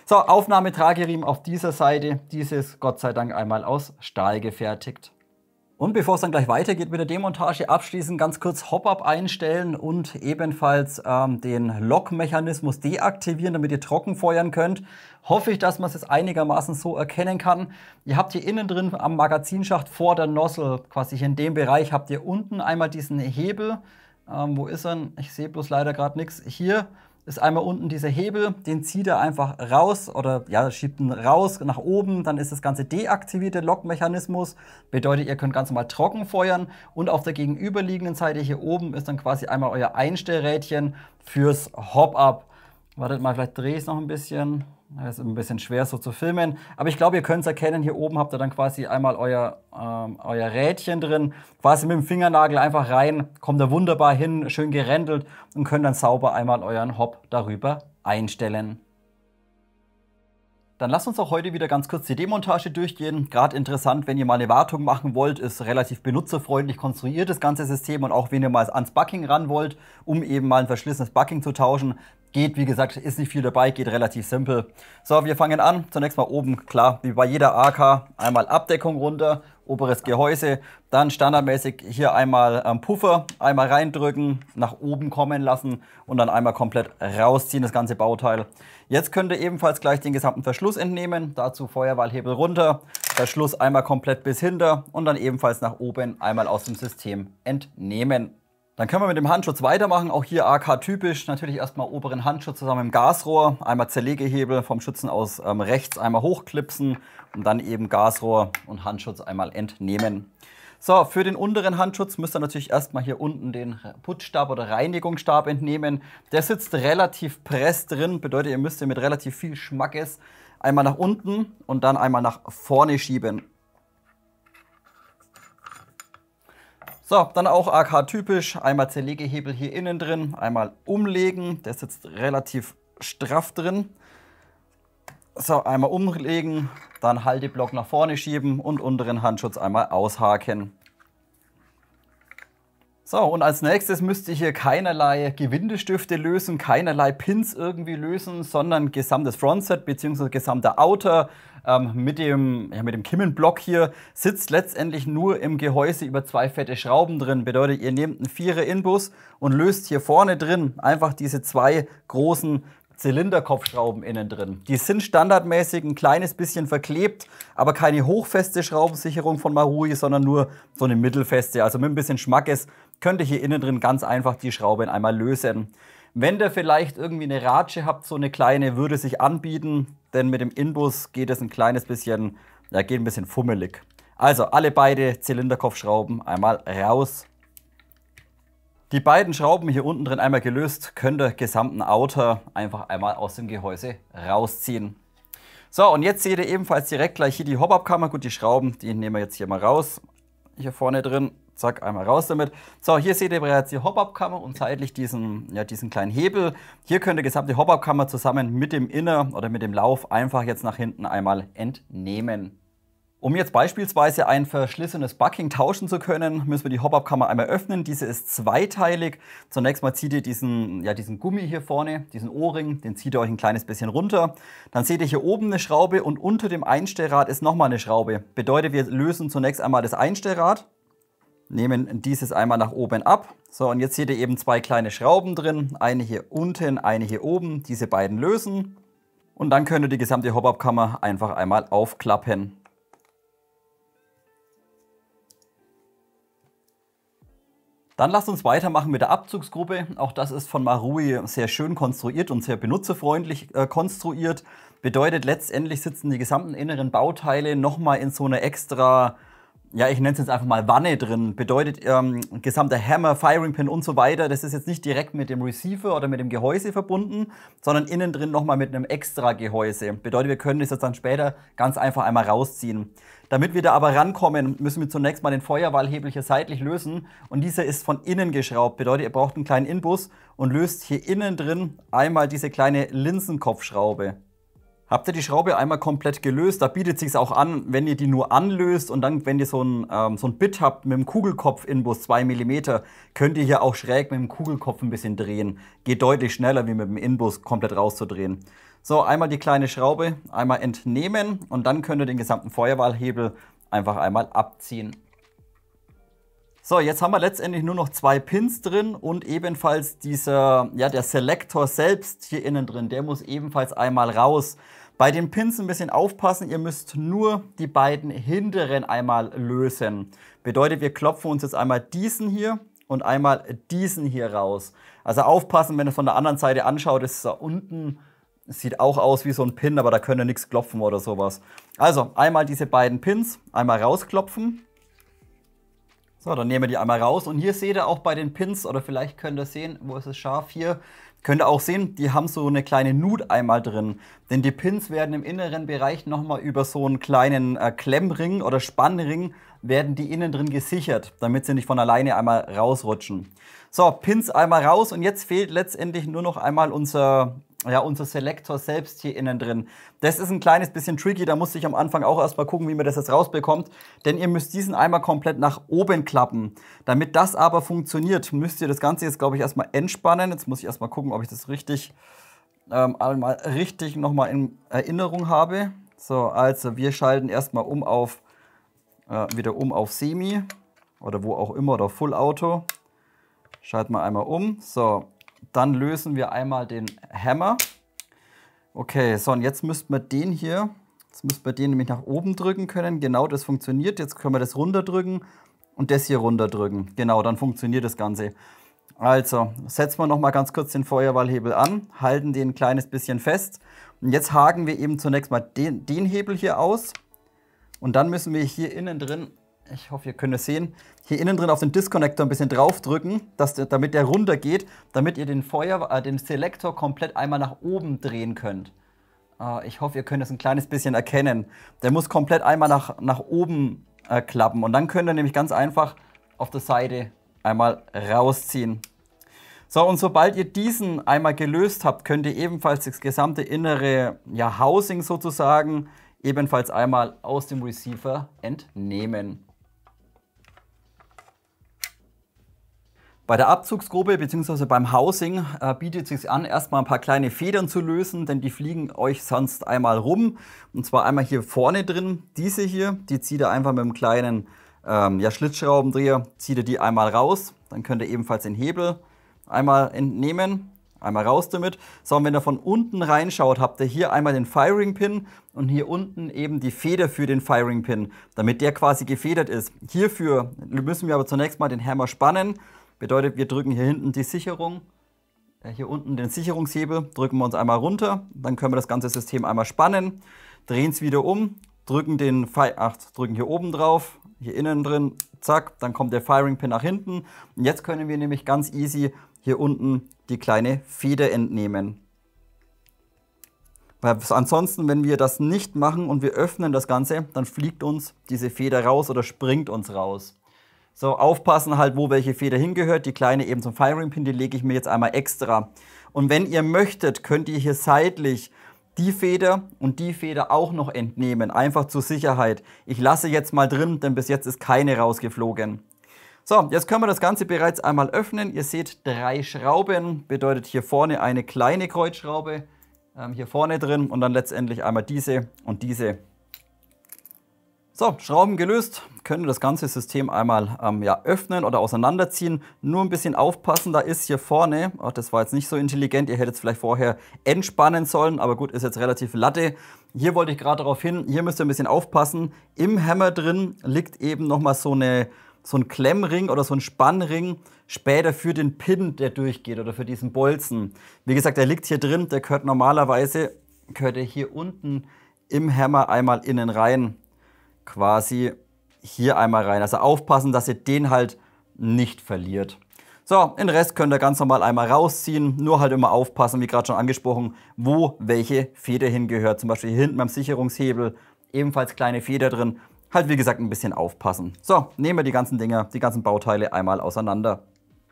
So, Aufnahmetrageriemen auf dieser Seite. Diese ist Gott sei Dank einmal aus Stahl gefertigt. Und bevor es dann gleich weitergeht mit der Demontage, abschließend ganz kurz Hop-Up einstellen und ebenfalls den Lockmechanismus deaktivieren, damit ihr trocken feuern könnt. Hoffe ich, dass man es jetzt einigermaßen so erkennen kann. Ihr habt hier innen drin am Magazinschacht vor der Nozzle, quasi hier in dem Bereich, habt ihr unten einmal diesen Hebel. Wo ist er? Ich sehe bloß leider gerade nichts. Hier ist einmal unten dieser Hebel, den zieht er einfach raus oder ja, schiebt ihn raus nach oben, dann ist das Ganze deaktiviert, der Lockmechanismus. Bedeutet, ihr könnt ganz normal trocken feuern und auf der gegenüberliegenden Seite hier oben ist dann quasi einmal euer Einstellrädchen fürs Hop-Up. Wartet mal, vielleicht drehe ich es noch ein bisschen. Das ist ein bisschen schwer so zu filmen, aber ich glaube, ihr könnt es erkennen. Hier oben habt ihr dann quasi einmal euer Rädchen drin. Quasi mit dem Fingernagel einfach rein, kommt da wunderbar hin, schön gerändelt und könnt dann sauber einmal euren Hop darüber einstellen. Dann lasst uns auch heute wieder ganz kurz die Demontage durchgehen. Gerade interessant, wenn ihr mal eine Wartung machen wollt, ist relativ benutzerfreundlich konstruiert das ganze System und auch wenn ihr mal ans Bucking ran wollt, um eben mal ein verschlissenes Bucking zu tauschen, geht, wie gesagt, ist nicht viel dabei, geht relativ simpel. So, wir fangen an. Zunächst mal oben, klar, wie bei jeder AK, einmal Abdeckung runter, oberes Gehäuse, dann standardmäßig hier einmal Puffer, einmal reindrücken, nach oben kommen lassen und dann einmal komplett rausziehen, das ganze Bauteil. Jetzt könnt ihr ebenfalls gleich den gesamten Verschluss entnehmen, dazu Feuerwahlhebel runter, Verschluss einmal komplett bis hinter und dann ebenfalls nach oben einmal aus dem System entnehmen. Dann können wir mit dem Handschutz weitermachen, auch hier AK-typisch. Natürlich erstmal oberen Handschutz zusammen mit dem Gasrohr, einmal Zerlegehebel vom Schützen aus rechts einmal hochklipsen und dann eben Gasrohr und Handschutz einmal entnehmen. So, für den unteren Handschutz müsst ihr natürlich erstmal hier unten den Putzstab oder Reinigungsstab entnehmen. Der sitzt relativ press drin, bedeutet, ihr müsst mit relativ viel Schmackes einmal nach unten und dann einmal nach vorne schieben. So, dann auch AK-typisch, einmal Zerlegehebel hier innen drin, einmal umlegen, der sitzt relativ straff drin. So, einmal umlegen, dann Halteblock nach vorne schieben und unteren Handschutz einmal aushaken. So, und als nächstes müsst ihr hier keinerlei Gewindestifte lösen, keinerlei Pins irgendwie lösen, sondern gesamtes Frontset bzw. gesamter Outer mit dem Kimmenblock hier sitzt letztendlich nur im Gehäuse über zwei fette Schrauben drin. Bedeutet, ihr nehmt einen 4er Inbus und löst hier vorne drin einfach diese zwei großen Zylinderkopfschrauben innen drin. Die sind standardmäßig ein kleines bisschen verklebt, aber keine hochfeste Schraubensicherung von Marui, sondern nur so eine mittelfeste. Also mit ein bisschen Schmackes könnt ihr hier innen drin ganz einfach die Schraube einmal lösen. Wenn ihr vielleicht irgendwie eine Ratsche habt, so eine kleine, würde sich anbieten, denn mit dem Inbus geht es ein kleines bisschen, ja, geht ein bisschen fummelig. Also alle beide Zylinderkopfschrauben einmal raus. Die beiden Schrauben hier unten drin einmal gelöst, könnt ihr gesamten Outer einfach einmal aus dem Gehäuse rausziehen. So, und jetzt seht ihr ebenfalls direkt gleich hier die Hop-Up-Kammer. Gut, die Schrauben, die nehmen wir jetzt hier mal raus. Hier vorne drin, zack, einmal raus damit. So, hier seht ihr bereits die Hop-Up-Kammer und seitlich diesen kleinen Hebel. Hier könnt ihr die gesamte Hop-Up-Kammer zusammen mit dem Inner oder mit dem Lauf einfach jetzt nach hinten einmal entnehmen. Um jetzt beispielsweise ein verschlissenes Bucking tauschen zu können, müssen wir die Hop-Up-Kammer einmal öffnen. Diese ist zweiteilig. Zunächst mal zieht ihr diesen Gummi hier vorne, diesen O-Ring, den zieht ihr euch ein kleines bisschen runter. Dann seht ihr hier oben eine Schraube und unter dem Einstellrad ist nochmal eine Schraube. Bedeutet, wir lösen zunächst einmal das Einstellrad, nehmen dieses einmal nach oben ab. So, und jetzt seht ihr eben zwei kleine Schrauben drin. Eine hier unten, eine hier oben. Diese beiden lösen. Und dann könnt ihr die gesamte Hop-Up-Kammer einfach einmal aufklappen. Dann lasst uns weitermachen mit der Abzugsgruppe. Auch das ist von Marui sehr schön konstruiert und sehr benutzerfreundlich konstruiert. Bedeutet, letztendlich sitzen die gesamten inneren Bauteile nochmal in so einer extra, ja, ich nenne es jetzt einfach mal Wanne drin. Bedeutet, gesamter Hammer, Firing Pin und so weiter, das ist jetzt nicht direkt mit dem Receiver oder mit dem Gehäuse verbunden, sondern innen drin nochmal mit einem extra Gehäuse. Bedeutet, wir können das jetzt dann später ganz einfach einmal rausziehen. Damit wir da aber rankommen, müssen wir zunächst mal den Feuerwahlhebel hier seitlich lösen. Und dieser ist von innen geschraubt. Bedeutet, ihr braucht einen kleinen Inbus und löst hier innen drin einmal diese kleine Linsenkopfschraube. Habt ihr die Schraube einmal komplett gelöst, da bietet es sich auch an, wenn ihr die nur anlöst und dann, wenn ihr so ein Bit habt mit dem Kugelkopf-Inbus 2 mm, könnt ihr hier auch schräg mit dem Kugelkopf ein bisschen drehen. Geht deutlich schneller, wie mit dem Inbus komplett rauszudrehen. So, einmal die kleine Schraube, einmal entnehmen und dann könnt ihr den gesamten Feuerwahlhebel einfach einmal abziehen. So, jetzt haben wir letztendlich nur noch zwei Pins drin und ebenfalls der Selektor selbst hier innen drin, der muss ebenfalls einmal raus. Bei den Pins ein bisschen aufpassen, ihr müsst nur die beiden hinteren einmal lösen. Bedeutet, wir klopfen uns jetzt einmal diesen hier und einmal diesen hier raus. Also aufpassen, wenn ihr es von der anderen Seite anschaut, ist da unten, es sieht auch aus wie so ein Pin, aber da könnt ihr nichts klopfen oder sowas. Also einmal diese beiden Pins, einmal rausklopfen. So, dann nehmen wir die einmal raus und hier seht ihr auch bei den Pins, oder vielleicht könnt ihr sehen, wo ist es scharf hier, könnt ihr auch sehen, die haben so eine kleine Nut einmal drin. Denn die Pins werden im inneren Bereich nochmal über so einen kleinen Klemmring oder Spannring, werden die innen drin gesichert, damit sie nicht von alleine einmal rausrutschen. So, Pins einmal raus und jetzt fehlt letztendlich nur noch einmal unser Selektor selbst hier innen drin. Das ist ein kleines bisschen tricky, da musste ich am Anfang auch erstmal gucken, wie man das jetzt rausbekommt. Denn ihr müsst diesen einmal komplett nach oben klappen. Damit das aber funktioniert, müsst ihr das Ganze jetzt, glaube ich, erstmal entspannen. Jetzt muss ich erstmal gucken, ob ich das richtig nochmal in Erinnerung habe. So, also wir schalten erstmal wieder um auf Semi oder wo auch immer oder Full Auto. Schalten wir einmal um. So. Dann lösen wir einmal den Hammer. Okay, so und jetzt müssten wir den nämlich nach oben drücken können. Genau, das funktioniert. Jetzt können wir das runterdrücken und das hier runterdrücken. Genau, dann funktioniert das Ganze. Also, setzen wir nochmal ganz kurz den Feuerwahlhebel an, halten den ein kleines bisschen fest. Und jetzt haken wir eben zunächst mal den Hebel hier aus. Und dann müssen wir hier innen drin, ich hoffe, ihr könnt es sehen, hier innen drin auf den Disconnector ein bisschen draufdrücken, damit der runter geht, damit ihr den Selektor komplett einmal nach oben drehen könnt. Ich hoffe, ihr könnt es ein kleines bisschen erkennen. Der muss komplett einmal nach oben klappen und dann könnt ihr nämlich ganz einfach auf der Seite einmal rausziehen. So, und sobald ihr diesen einmal gelöst habt, könnt ihr ebenfalls das gesamte innere Housing sozusagen ebenfalls einmal aus dem Receiver entnehmen. Bei der Abzugsgruppe bzw. beim Housing bietet es sich an, erstmal ein paar kleine Federn zu lösen, denn die fliegen euch sonst einmal rum. Und zwar einmal hier vorne drin, diese hier, die zieht ihr einfach mit einem kleinen Schlitzschraubendreher, zieht ihr die einmal raus. Dann könnt ihr ebenfalls den Hebel einmal entnehmen. Einmal raus damit. So, und wenn ihr von unten reinschaut, habt ihr hier einmal den Firing Pin und hier unten eben die Feder für den Firing Pin, damit der quasi gefedert ist. Hierfür müssen wir aber zunächst mal den Hammer spannen. Bedeutet, wir drücken hier hinten die Sicherung. Hier unten den Sicherungshebel, drücken wir uns einmal runter, dann können wir das ganze System einmal spannen, drehen es wieder um, drücken hier oben drauf, hier innen drin, zack, dann kommt der Firing Pin nach hinten. Und jetzt können wir nämlich ganz easy hier unten die kleine Feder entnehmen. Weil ansonsten, wenn wir das nicht machen und wir öffnen das Ganze, dann fliegt uns diese Feder raus oder springt uns raus. So, aufpassen halt, wo welche Feder hingehört. Die kleine eben zum Firing Pin, die lege ich mir jetzt einmal extra. Und wenn ihr möchtet, könnt ihr hier seitlich die Feder und die Feder auch noch entnehmen. Einfach zur Sicherheit. Ich lasse jetzt mal drin, denn bis jetzt ist keine rausgeflogen. So, jetzt können wir das Ganze bereits einmal öffnen. Ihr seht 3 Schrauben, bedeutet hier vorne eine kleine Kreuzschraube, hier vorne drin und dann letztendlich einmal diese und diese. So, Schrauben gelöst, können das ganze System einmal öffnen oder auseinanderziehen. Nur ein bisschen aufpassen, da ist hier vorne, das war jetzt nicht so intelligent, ihr hättet es vielleicht vorher entspannen sollen, aber gut, ist jetzt relativ Latte. Hier wollte ich gerade darauf hin, hier müsst ihr ein bisschen aufpassen. Im Hammer drin liegt eben nochmal so ein Klemmring oder so ein Spannring, später für den Pin, der durchgeht oder für diesen Bolzen. Wie gesagt, der liegt hier drin, der gehört normalerweise, hier unten im Hammer einmal innen rein. Quasi hier einmal rein. Also aufpassen, dass ihr den halt nicht verliert. So, den Rest könnt ihr ganz normal einmal rausziehen. Nur halt immer aufpassen, wie gerade schon angesprochen, wo welche Feder hingehört. Zum Beispiel hier hinten beim Sicherungshebel ebenfalls kleine Feder drin. Halt wie gesagt ein bisschen aufpassen. So, nehmen wir die ganzen Dinger, die ganzen Bauteile einmal auseinander.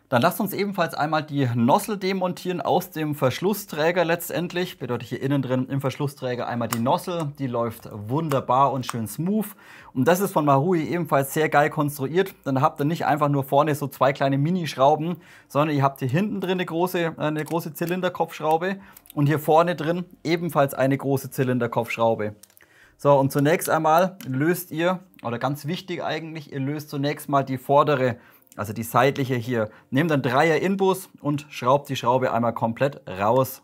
Dann lasst uns ebenfalls einmal die Nozzle demontieren aus dem Verschlussträger letztendlich. Bedeutet hier innen drin im Verschlussträger einmal die Nozzle. Die läuft wunderbar und schön smooth. Und das ist von Marui ebenfalls sehr geil konstruiert. Dann habt ihr nicht einfach nur vorne so 2 kleine Minischrauben, sondern ihr habt hier hinten drin eine große Zylinderkopfschraube und hier vorne drin ebenfalls eine große Zylinderkopfschraube. So, und zunächst einmal löst ihr, oder ganz wichtig eigentlich, ihr löst zunächst mal die vordere, also die seitliche hier. Nehmt einen 3er Inbus und schraubt die Schraube einmal komplett raus.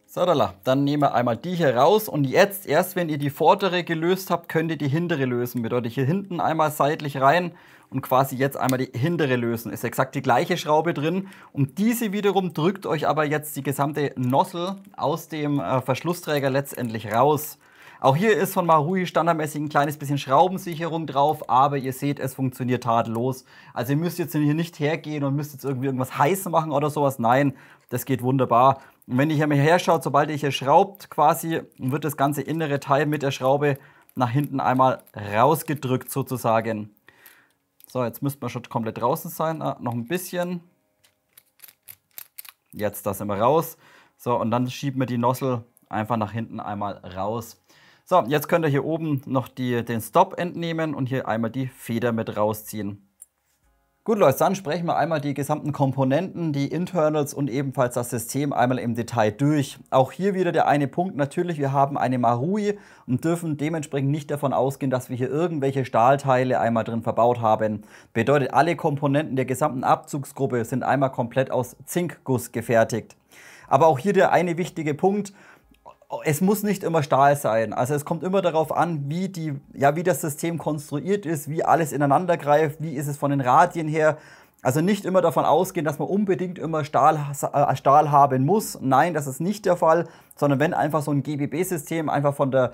So, dann nehmen wir einmal die hier raus und jetzt, erst wenn ihr die vordere gelöst habt, könnt ihr die hintere lösen. Bedeutet hier hinten einmal seitlich rein und quasi jetzt einmal die hintere lösen. Ist exakt die gleiche Schraube drin und diese wiederum drückt euch aber jetzt die gesamte Nozzle aus dem Verschlussträger letztendlich raus. Auch hier ist von Marui standardmäßig ein kleines bisschen Schraubensicherung drauf, aber ihr seht, es funktioniert tadellos. Also ihr müsst jetzt hier nicht hergehen und müsst jetzt irgendwie irgendwas heiß machen oder sowas. Nein, das geht wunderbar. Und wenn ihr hier mal herschaut, sobald ihr hier schraubt quasi, wird das ganze innere Teil mit der Schraube nach hinten einmal rausgedrückt sozusagen. So, jetzt müssten wir schon komplett draußen sein. Noch ein bisschen. Jetzt, da sind wir raus. So, und dann schieben wir die Nozzle einfach nach hinten einmal raus. So, jetzt könnt ihr hier oben noch den Stop entnehmen und hier einmal die Feder mit rausziehen. Gut Leute, dann sprechen wir einmal die gesamten Komponenten, die Internals und ebenfalls das System einmal im Detail durch. Auch hier wieder der eine Punkt, natürlich, wir haben eine Marui und dürfen dementsprechend nicht davon ausgehen, dass wir hier irgendwelche Stahlteile einmal drin verbaut haben. Bedeutet, alle Komponenten der gesamten Abzugsgruppe sind einmal komplett aus Zinkguss gefertigt. Aber auch hier der eine wichtige Punkt, es muss nicht immer Stahl sein. Also es kommt immer darauf an, wie das System konstruiert ist, wie alles ineinander greift, wie ist es von den Radien her. Also nicht immer davon ausgehen, dass man unbedingt immer Stahl haben muss. Nein, das ist nicht der Fall, sondern wenn einfach so ein GBB-System einfach von der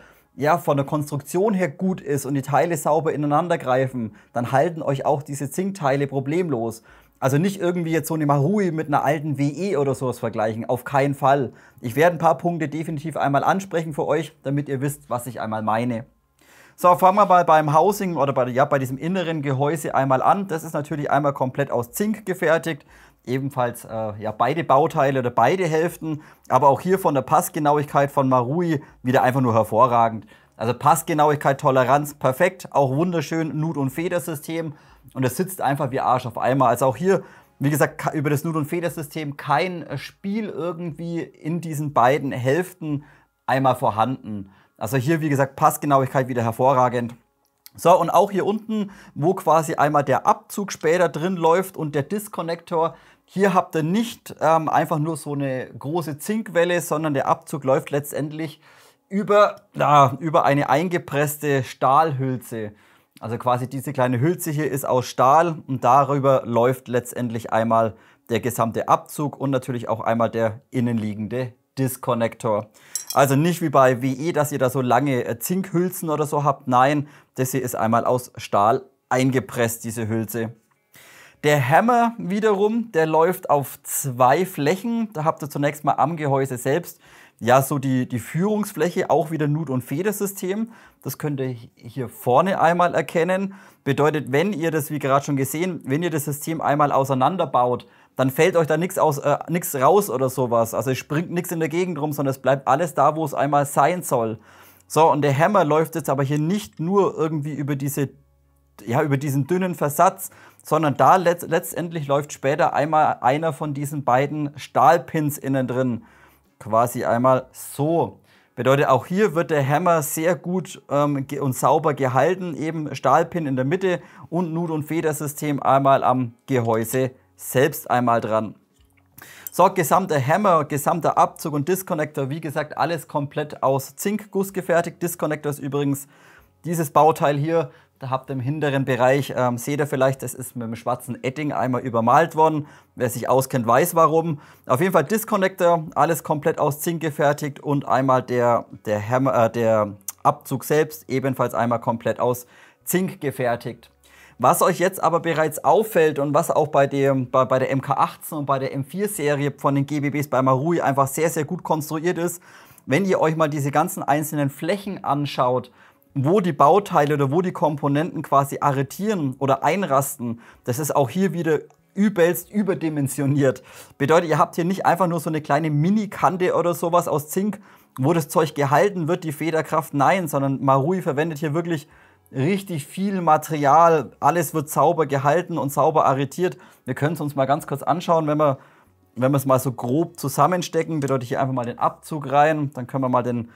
Konstruktion her gut ist und die Teile sauber ineinander greifen, dann halten euch auch diese Zinkteile problemlos. Also nicht irgendwie jetzt so eine Marui mit einer alten WE oder sowas vergleichen, auf keinen Fall. Ich werde ein paar Punkte definitiv einmal ansprechen für euch, damit ihr wisst, was ich einmal meine. So, fangen wir mal beim Housing oder bei diesem inneren Gehäuse einmal an. Das ist natürlich einmal komplett aus Zink gefertigt. Ebenfalls beide Bauteile oder beide Hälften. Aber auch hier von der Passgenauigkeit von Marui wieder einfach nur hervorragend. Also Passgenauigkeit, Toleranz, perfekt. Auch wunderschön Nut- und Federsystem. Und es sitzt einfach wie Arsch auf Eimer. Also auch hier, wie gesagt, über das Nut- und Federsystem kein Spiel irgendwie in diesen beiden Hälften einmal vorhanden. Also hier, wie gesagt, Passgenauigkeit wieder hervorragend. So, und auch hier unten, wo quasi einmal der Abzug später drin läuft und der Disconnector, Hier habt ihr nicht einfach nur so eine große Zinkwelle, sondern der Abzug läuft letztendlich über eine eingepresste Stahlhülse. Also quasi diese kleine Hülse hier ist aus Stahl und darüber läuft letztendlich einmal der gesamte Abzug und natürlich auch einmal der innenliegende Disconnector. Also nicht wie bei WE, dass ihr da so lange Zinkhülsen oder so habt. Nein, das hier ist einmal aus Stahl eingepresst, diese Hülse. Der Hammer wiederum, der läuft auf 2 Flächen. Da habt ihr zunächst mal am Gehäuse selbst ja so die Führungsfläche, auch wieder Nut- und Federsystem. Das könnt ihr hier vorne einmal erkennen. Bedeutet, wenn ihr das, wie gerade schon gesehen, wenn ihr das System einmal auseinanderbaut, dann fällt euch da nichts raus oder sowas. Also es springt nichts in der Gegend rum, sondern es bleibt alles da, wo es einmal sein soll. So, und der Hammer läuft jetzt aber hier nicht nur irgendwie über diesen dünnen Versatz, sondern da letztendlich läuft später einmal einer von diesen beiden Stahlpins innen drin. Quasi einmal so. Bedeutet, auch hier wird der Hammer sehr gut und sauber gehalten. Eben Stahlpin in der Mitte und Nut- und Federsystem einmal am Gehäuse selbst einmal dran. So, gesamter Hammer, gesamter Abzug und Disconnector, wie gesagt, alles komplett aus Zinkguss gefertigt. Disconnector ist übrigens dieses Bauteil hier. Da habt ihr im hinteren Bereich, seht ihr vielleicht, das ist mit einem schwarzen Edding einmal übermalt worden. Wer sich auskennt, weiß warum. Auf jeden Fall Disconnector, alles komplett aus Zink gefertigt und einmal der Abzug selbst ebenfalls einmal komplett aus Zink gefertigt. Was euch jetzt aber bereits auffällt und was auch bei der MK18 und bei der M4-Serie von den GBBs bei Marui einfach sehr, sehr gut konstruiert ist, wenn ihr euch mal diese ganzen einzelnen Flächen anschaut, wo die Bauteile oder wo die Komponenten quasi arretieren oder einrasten, das ist auch hier wieder übelst überdimensioniert. Bedeutet, ihr habt hier nicht einfach nur so eine kleine Mini-Kante oder sowas aus Zink, wo das Zeug gehalten wird, die Federkraft, nein, sondern Marui verwendet hier wirklich richtig viel Material. Alles wird sauber gehalten und sauber arretiert. Wir können es uns mal ganz kurz anschauen, wenn wir es mal so grob zusammenstecken. Bedeutet hier einfach mal den Abzug rein, dann können wir mal den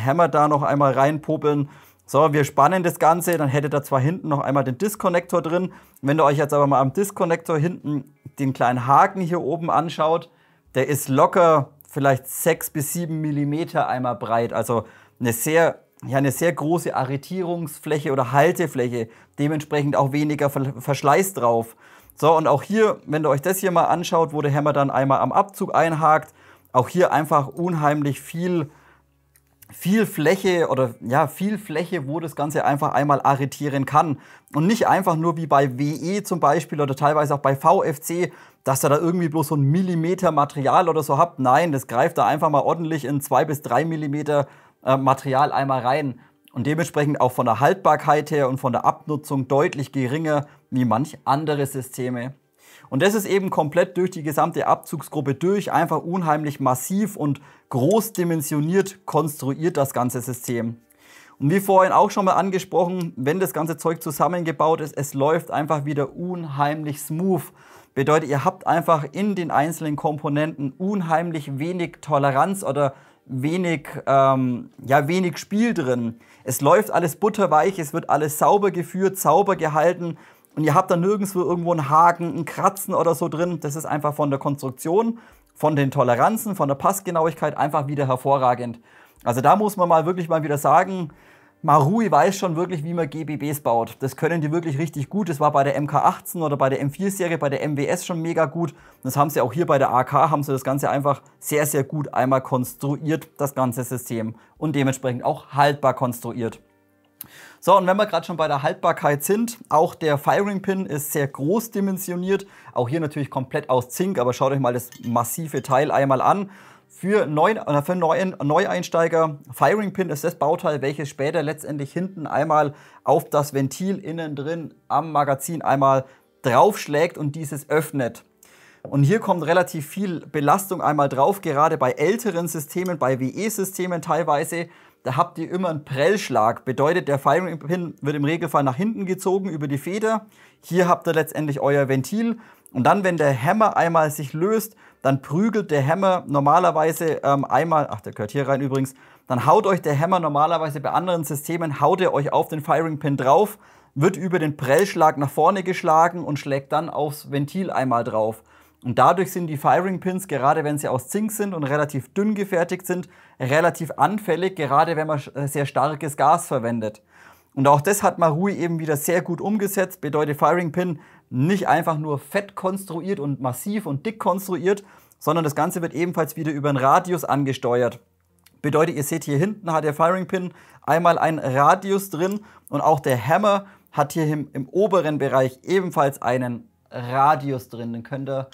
Hammer da noch einmal reinpopeln. So, wir spannen das Ganze, dann hättet ihr zwar hinten noch einmal den Disconnector drin. Wenn ihr euch jetzt aber mal am Disconnector hinten den kleinen Haken hier oben anschaut, der ist locker vielleicht 6 bis 7 mm einmal breit. Also eine sehr große Arretierungsfläche oder Haltefläche. Dementsprechend auch weniger Verschleiß drauf. So, und auch hier, wenn ihr euch das hier mal anschaut, wo der Hammer dann einmal am Abzug einhakt, auch hier einfach unheimlich viel Fläche oder ja, viel Fläche, wo das Ganze einfach einmal arretieren kann. Und nicht einfach nur wie bei WE zum Beispiel oder teilweise auch bei VFC, dass ihr da irgendwie bloß so ein Millimeter Material oder so habt. Nein, das greift da einfach mal ordentlich in 2 bis 3 Millimeter Material einmal rein. Und dementsprechend auch von der Haltbarkeit her und von der Abnutzung deutlich geringer wie manch andere Systeme. Und das ist eben komplett durch die gesamte Abzugsgruppe durch, einfach unheimlich massiv und groß dimensioniert konstruiert das ganze System. Und wie vorhin auch schon mal angesprochen, wenn das ganze Zeug zusammengebaut ist, es läuft einfach wieder unheimlich smooth. Bedeutet, ihr habt einfach in den einzelnen Komponenten unheimlich wenig Toleranz oder wenig Spiel drin. Es läuft alles butterweich, es wird alles sauber geführt, sauber gehalten. Und ihr habt da nirgendwo irgendwo einen Haken, ein Kratzen oder so drin. Das ist einfach von der Konstruktion, von den Toleranzen, von der Passgenauigkeit einfach wieder hervorragend. Also da muss man mal wirklich mal wieder sagen, Marui weiß schon wirklich, wie man GBBs baut. Das können die wirklich richtig gut. Das war bei der MK18 oder bei der M4-Serie, bei der MWS schon mega gut. Das haben sie auch hier bei der AK, haben sie das Ganze einfach sehr, sehr gut einmal konstruiert, das ganze System. Und dementsprechend auch haltbar konstruiert. So, und wenn wir gerade schon bei der Haltbarkeit sind, auch der Firing Pin ist sehr groß dimensioniert. Auch hier natürlich komplett aus Zink, aber schaut euch mal das massive Teil einmal an. Für Neueinsteiger, Firing Pin ist das Bauteil, welches später letztendlich hinten einmal auf das Ventil innen drin am Magazin einmal draufschlägt und dieses öffnet. Und hier kommt relativ viel Belastung einmal drauf, gerade bei älteren Systemen, bei WE-Systemen teilweise. Da habt ihr immer einen Prellschlag. Bedeutet, der Firing Pin wird im Regelfall nach hinten gezogen über die Feder. Hier habt ihr letztendlich euer Ventil. Und dann, wenn der Hammer einmal sich löst, dann prügelt der Hammer normalerweise einmal, ach, der gehört hier rein übrigens, dann haut euch der Hammer normalerweise bei anderen Systemen, haut er euch auf den Firing Pin drauf, wird über den Prellschlag nach vorne geschlagen und schlägt dann aufs Ventil einmal drauf. Und dadurch sind die Firing Pins, gerade wenn sie aus Zink sind und relativ dünn gefertigt sind, relativ anfällig, gerade wenn man sehr starkes Gas verwendet. Und auch das hat Marui eben wieder sehr gut umgesetzt, bedeutet Firing Pin nicht einfach nur fett konstruiert und massiv und dick konstruiert, sondern das Ganze wird ebenfalls wieder über einen Radius angesteuert. Bedeutet, ihr seht hier hinten hat der Firing Pin einmal einen Radius drin und auch der Hammer hat hier im oberen Bereich ebenfalls einen Radius drin. Den könnt ihr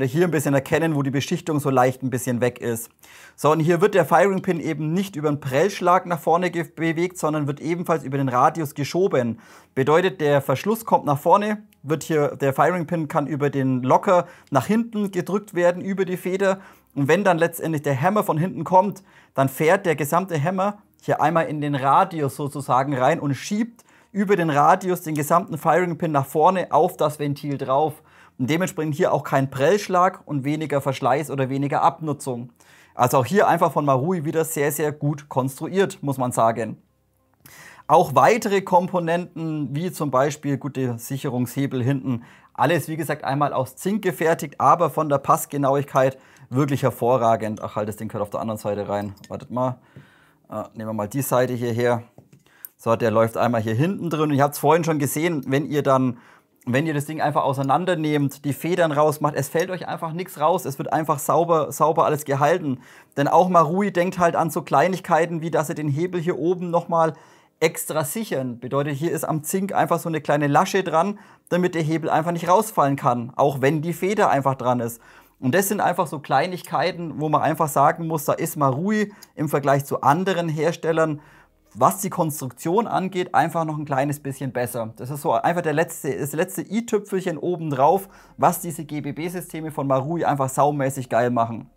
hier ein bisschen erkennen, wo die Beschichtung so leicht ein bisschen weg ist. So, und hier wird der Firing Pin eben nicht über einen Prellschlag nach vorne bewegt, sondern wird ebenfalls über den Radius geschoben. Bedeutet, der Verschluss kommt nach vorne, der Firing Pin kann über den Locker nach hinten gedrückt werden, über die Feder. Und wenn dann letztendlich der Hammer von hinten kommt, dann fährt der gesamte Hammer hier einmal in den Radius sozusagen rein und schiebt über den Radius den gesamten Firing Pin nach vorne auf das Ventil drauf. Und dementsprechend hier auch kein Prellschlag und weniger Verschleiß oder weniger Abnutzung. Also auch hier einfach von Marui wieder sehr, sehr gut konstruiert, muss man sagen. Auch weitere Komponenten, wie zum Beispiel gute Sicherungshebel hinten, alles wie gesagt einmal aus Zink gefertigt, aber von der Passgenauigkeit wirklich hervorragend. Ach halt, das Ding gehört auf der anderen Seite rein. Wartet mal, nehmen wir mal die Seite hierher. So, der läuft einmal hier hinten drin. Und ihr habt es vorhin schon gesehen, wenn ihr das Ding einfach auseinander nehmt, die Federn rausmacht, es fällt euch einfach nichts raus. Es wird einfach sauber alles gehalten. Denn auch Marui denkt halt an so Kleinigkeiten, wie dass sie den Hebel hier oben nochmal extra sichern. Bedeutet, hier ist am Zink einfach so eine kleine Lasche dran, damit der Hebel einfach nicht rausfallen kann. Auch wenn die Feder einfach dran ist. Und das sind einfach so Kleinigkeiten, wo man einfach sagen muss, da ist Marui im Vergleich zu anderen Herstellern, was die Konstruktion angeht, einfach noch ein kleines bisschen besser. Das ist so einfach das letzte i-Tüpfelchen oben drauf, was diese GBB-Systeme von Marui einfach saumäßig geil machen.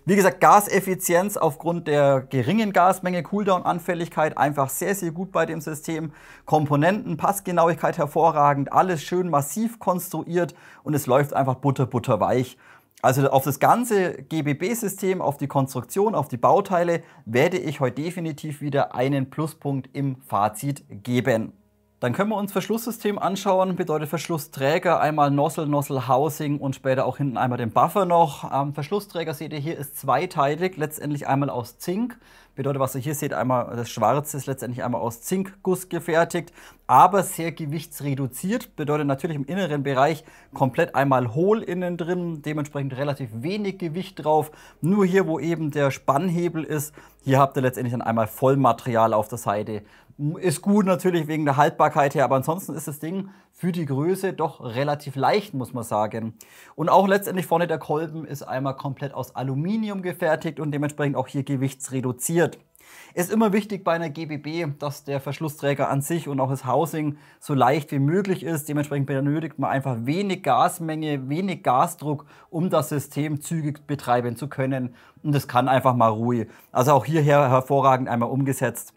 Wie gesagt, Gaseffizienz aufgrund der geringen Gasmenge, Cooldown-Anfälligkeit einfach sehr, sehr gut bei dem System. Komponenten, Passgenauigkeit hervorragend, alles schön massiv konstruiert und es läuft einfach butterweich. Also auf das ganze GBB-System, auf die Konstruktion, auf die Bauteile werde ich heute definitiv wieder einen Pluspunkt im Fazit geben. Dann können wir uns Verschlusssystem anschauen, bedeutet Verschlussträger, einmal Nozzle, Nozzle Housing und später auch hinten einmal den Buffer noch. Verschlussträger seht ihr hier ist zweiteilig, letztendlich einmal aus Zink. Bedeutet, was ihr hier seht, einmal das Schwarze ist letztendlich einmal aus Zinkguss gefertigt, aber sehr gewichtsreduziert. Bedeutet natürlich im inneren Bereich komplett einmal hohl innen drin, dementsprechend relativ wenig Gewicht drauf. Nur hier, wo eben der Spannhebel ist, hier habt ihr letztendlich dann einmal Vollmaterial auf der Seite. Ist gut natürlich wegen der Haltbarkeit her, aber ansonsten ist das Ding für die Größe doch relativ leicht, muss man sagen. Und auch letztendlich vorne der Kolben ist einmal komplett aus Aluminium gefertigt und dementsprechend auch hier gewichtsreduziert. Ist immer wichtig bei einer GBB, dass der Verschlussträger an sich und auch das Housing so leicht wie möglich ist. Dementsprechend benötigt man einfach wenig Gasmenge, wenig Gasdruck, um das System zügig betreiben zu können. Und das kann einfach Marui. Also auch hierher hervorragend einmal umgesetzt.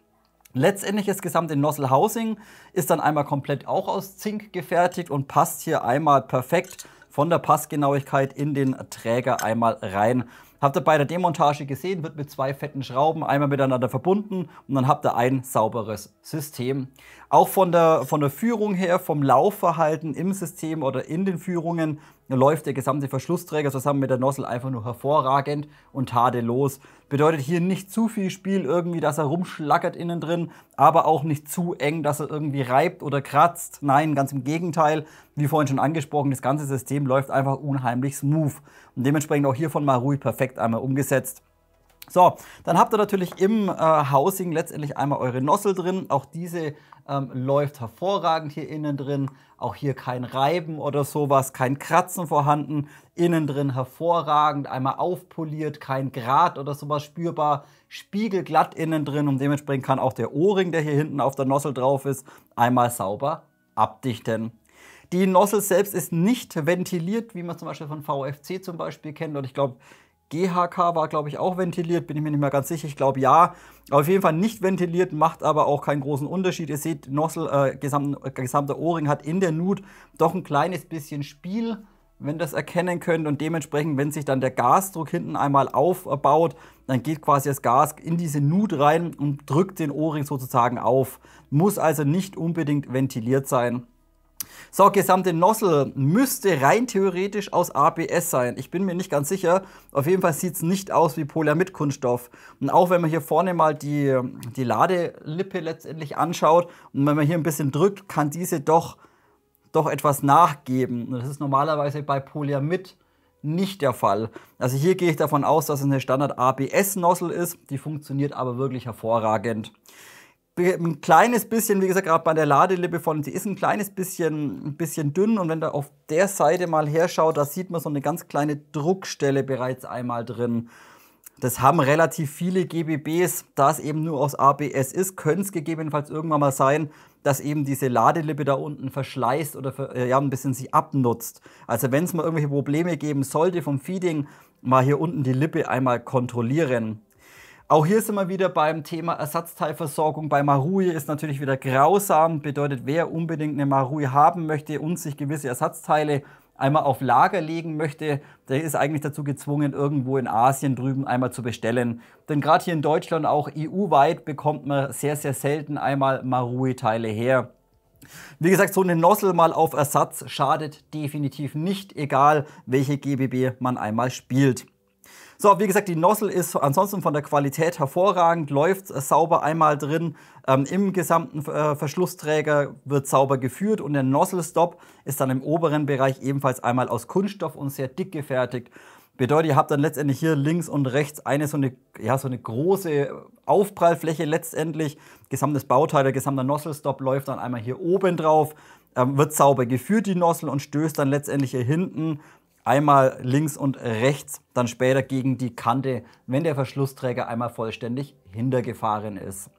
Letztendlich das gesamte Nozzle Housing ist dann einmal komplett auch aus Zink gefertigt und passt hier einmal perfekt von der Passgenauigkeit in den Träger einmal rein. Habt ihr bei der Demontage gesehen, wird mit zwei fetten Schrauben einmal miteinander verbunden und dann habt ihr ein sauberes System. Auch von der Führung her, vom Laufverhalten im System oder in den Führungen läuft der gesamte Verschlussträger zusammen mit der Nozzle einfach nur hervorragend und tadellos. Bedeutet hier nicht zu viel Spiel irgendwie, dass er rumschlackert innen drin, aber auch nicht zu eng, dass er irgendwie reibt oder kratzt. Nein, ganz im Gegenteil. Wie vorhin schon angesprochen, das ganze System läuft einfach unheimlich smooth. Und dementsprechend auch hier von Marui perfekt einmal umgesetzt. So, dann habt ihr natürlich im Housing letztendlich einmal eure Nozzle drin. Auch diese läuft hervorragend hier innen drin. Auch hier kein Reiben oder sowas, kein Kratzen vorhanden. Innen drin hervorragend, einmal aufpoliert, kein Grat oder sowas spürbar. Spiegelglatt innen drin und dementsprechend kann auch der O-Ring, der hier hinten auf der Nozzle drauf ist, einmal sauber abdichten. Die Nozzle selbst ist nicht ventiliert, wie man zum Beispiel von VFC zum Beispiel kennt. Und ich glaube, GHK war, glaube ich, auch ventiliert, bin ich mir nicht mehr ganz sicher. Ich glaube, ja. Auf jeden Fall nicht ventiliert, macht aber auch keinen großen Unterschied. Ihr seht, Nozzle, gesamter O-Ring hat in der Nut doch ein kleines bisschen Spiel, wenn ihr das erkennen könnt. Und dementsprechend, wenn sich dann der Gasdruck hinten einmal aufbaut, dann geht quasi das Gas in diese Nut rein und drückt den O-Ring sozusagen auf. Muss also nicht unbedingt ventiliert sein. So, gesamte Nozzle müsste rein theoretisch aus ABS sein. Ich bin mir nicht ganz sicher. Auf jeden Fall sieht es nicht aus wie Polyamid-Kunststoff. Und auch wenn man hier vorne mal die Ladelippe letztendlich anschaut und wenn man hier ein bisschen drückt, kann diese doch etwas nachgeben. Das ist normalerweise bei Polyamid nicht der Fall. Also hier gehe ich davon aus, dass es eine Standard ABS-Nozzle ist. Die funktioniert aber wirklich hervorragend. Ein kleines bisschen, wie gesagt, gerade bei der Ladelippe von, sie ist ein kleines bisschen dünn und wenn da auf der Seite mal herschaut, da sieht man so eine ganz kleine Druckstelle bereits einmal drin. Das haben relativ viele GBBs, da es eben nur aus ABS ist, könnte es gegebenenfalls irgendwann mal sein, dass eben diese Ladelippe da unten verschleißt oder ja, ein bisschen sie abnutzt. Also wenn es mal irgendwelche Probleme geben sollte vom Feeding, mal hier unten die Lippe einmal kontrollieren. Auch hier sind wir wieder beim Thema Ersatzteilversorgung. Bei Marui ist natürlich wieder grausam. Bedeutet, wer unbedingt eine Marui haben möchte und sich gewisse Ersatzteile einmal auf Lager legen möchte, der ist eigentlich dazu gezwungen, irgendwo in Asien drüben einmal zu bestellen. Denn gerade hier in Deutschland, auch EU-weit, bekommt man sehr, sehr selten einmal Marui-Teile her. Wie gesagt, so eine Nozzle mal auf Ersatz schadet definitiv nicht, egal welche GBB man einmal spielt. So, wie gesagt, die Nozzle ist ansonsten von der Qualität hervorragend, läuft sauber einmal drin. Im gesamten Verschlussträger wird sauber geführt und der Nozzle-Stop ist dann im oberen Bereich ebenfalls einmal aus Kunststoff und sehr dick gefertigt. Bedeutet, ihr habt dann letztendlich hier links und rechts so eine große Aufprallfläche letztendlich. Gesamtes Bauteil, der gesamte Nozzle-Stop läuft dann einmal hier oben drauf, wird sauber geführt, die Nozzle, und stößt dann letztendlich hier hinten einmal links und rechts, dann später gegen die Kante, wenn der Verschlussträger einmal vollständig hintergefahren ist.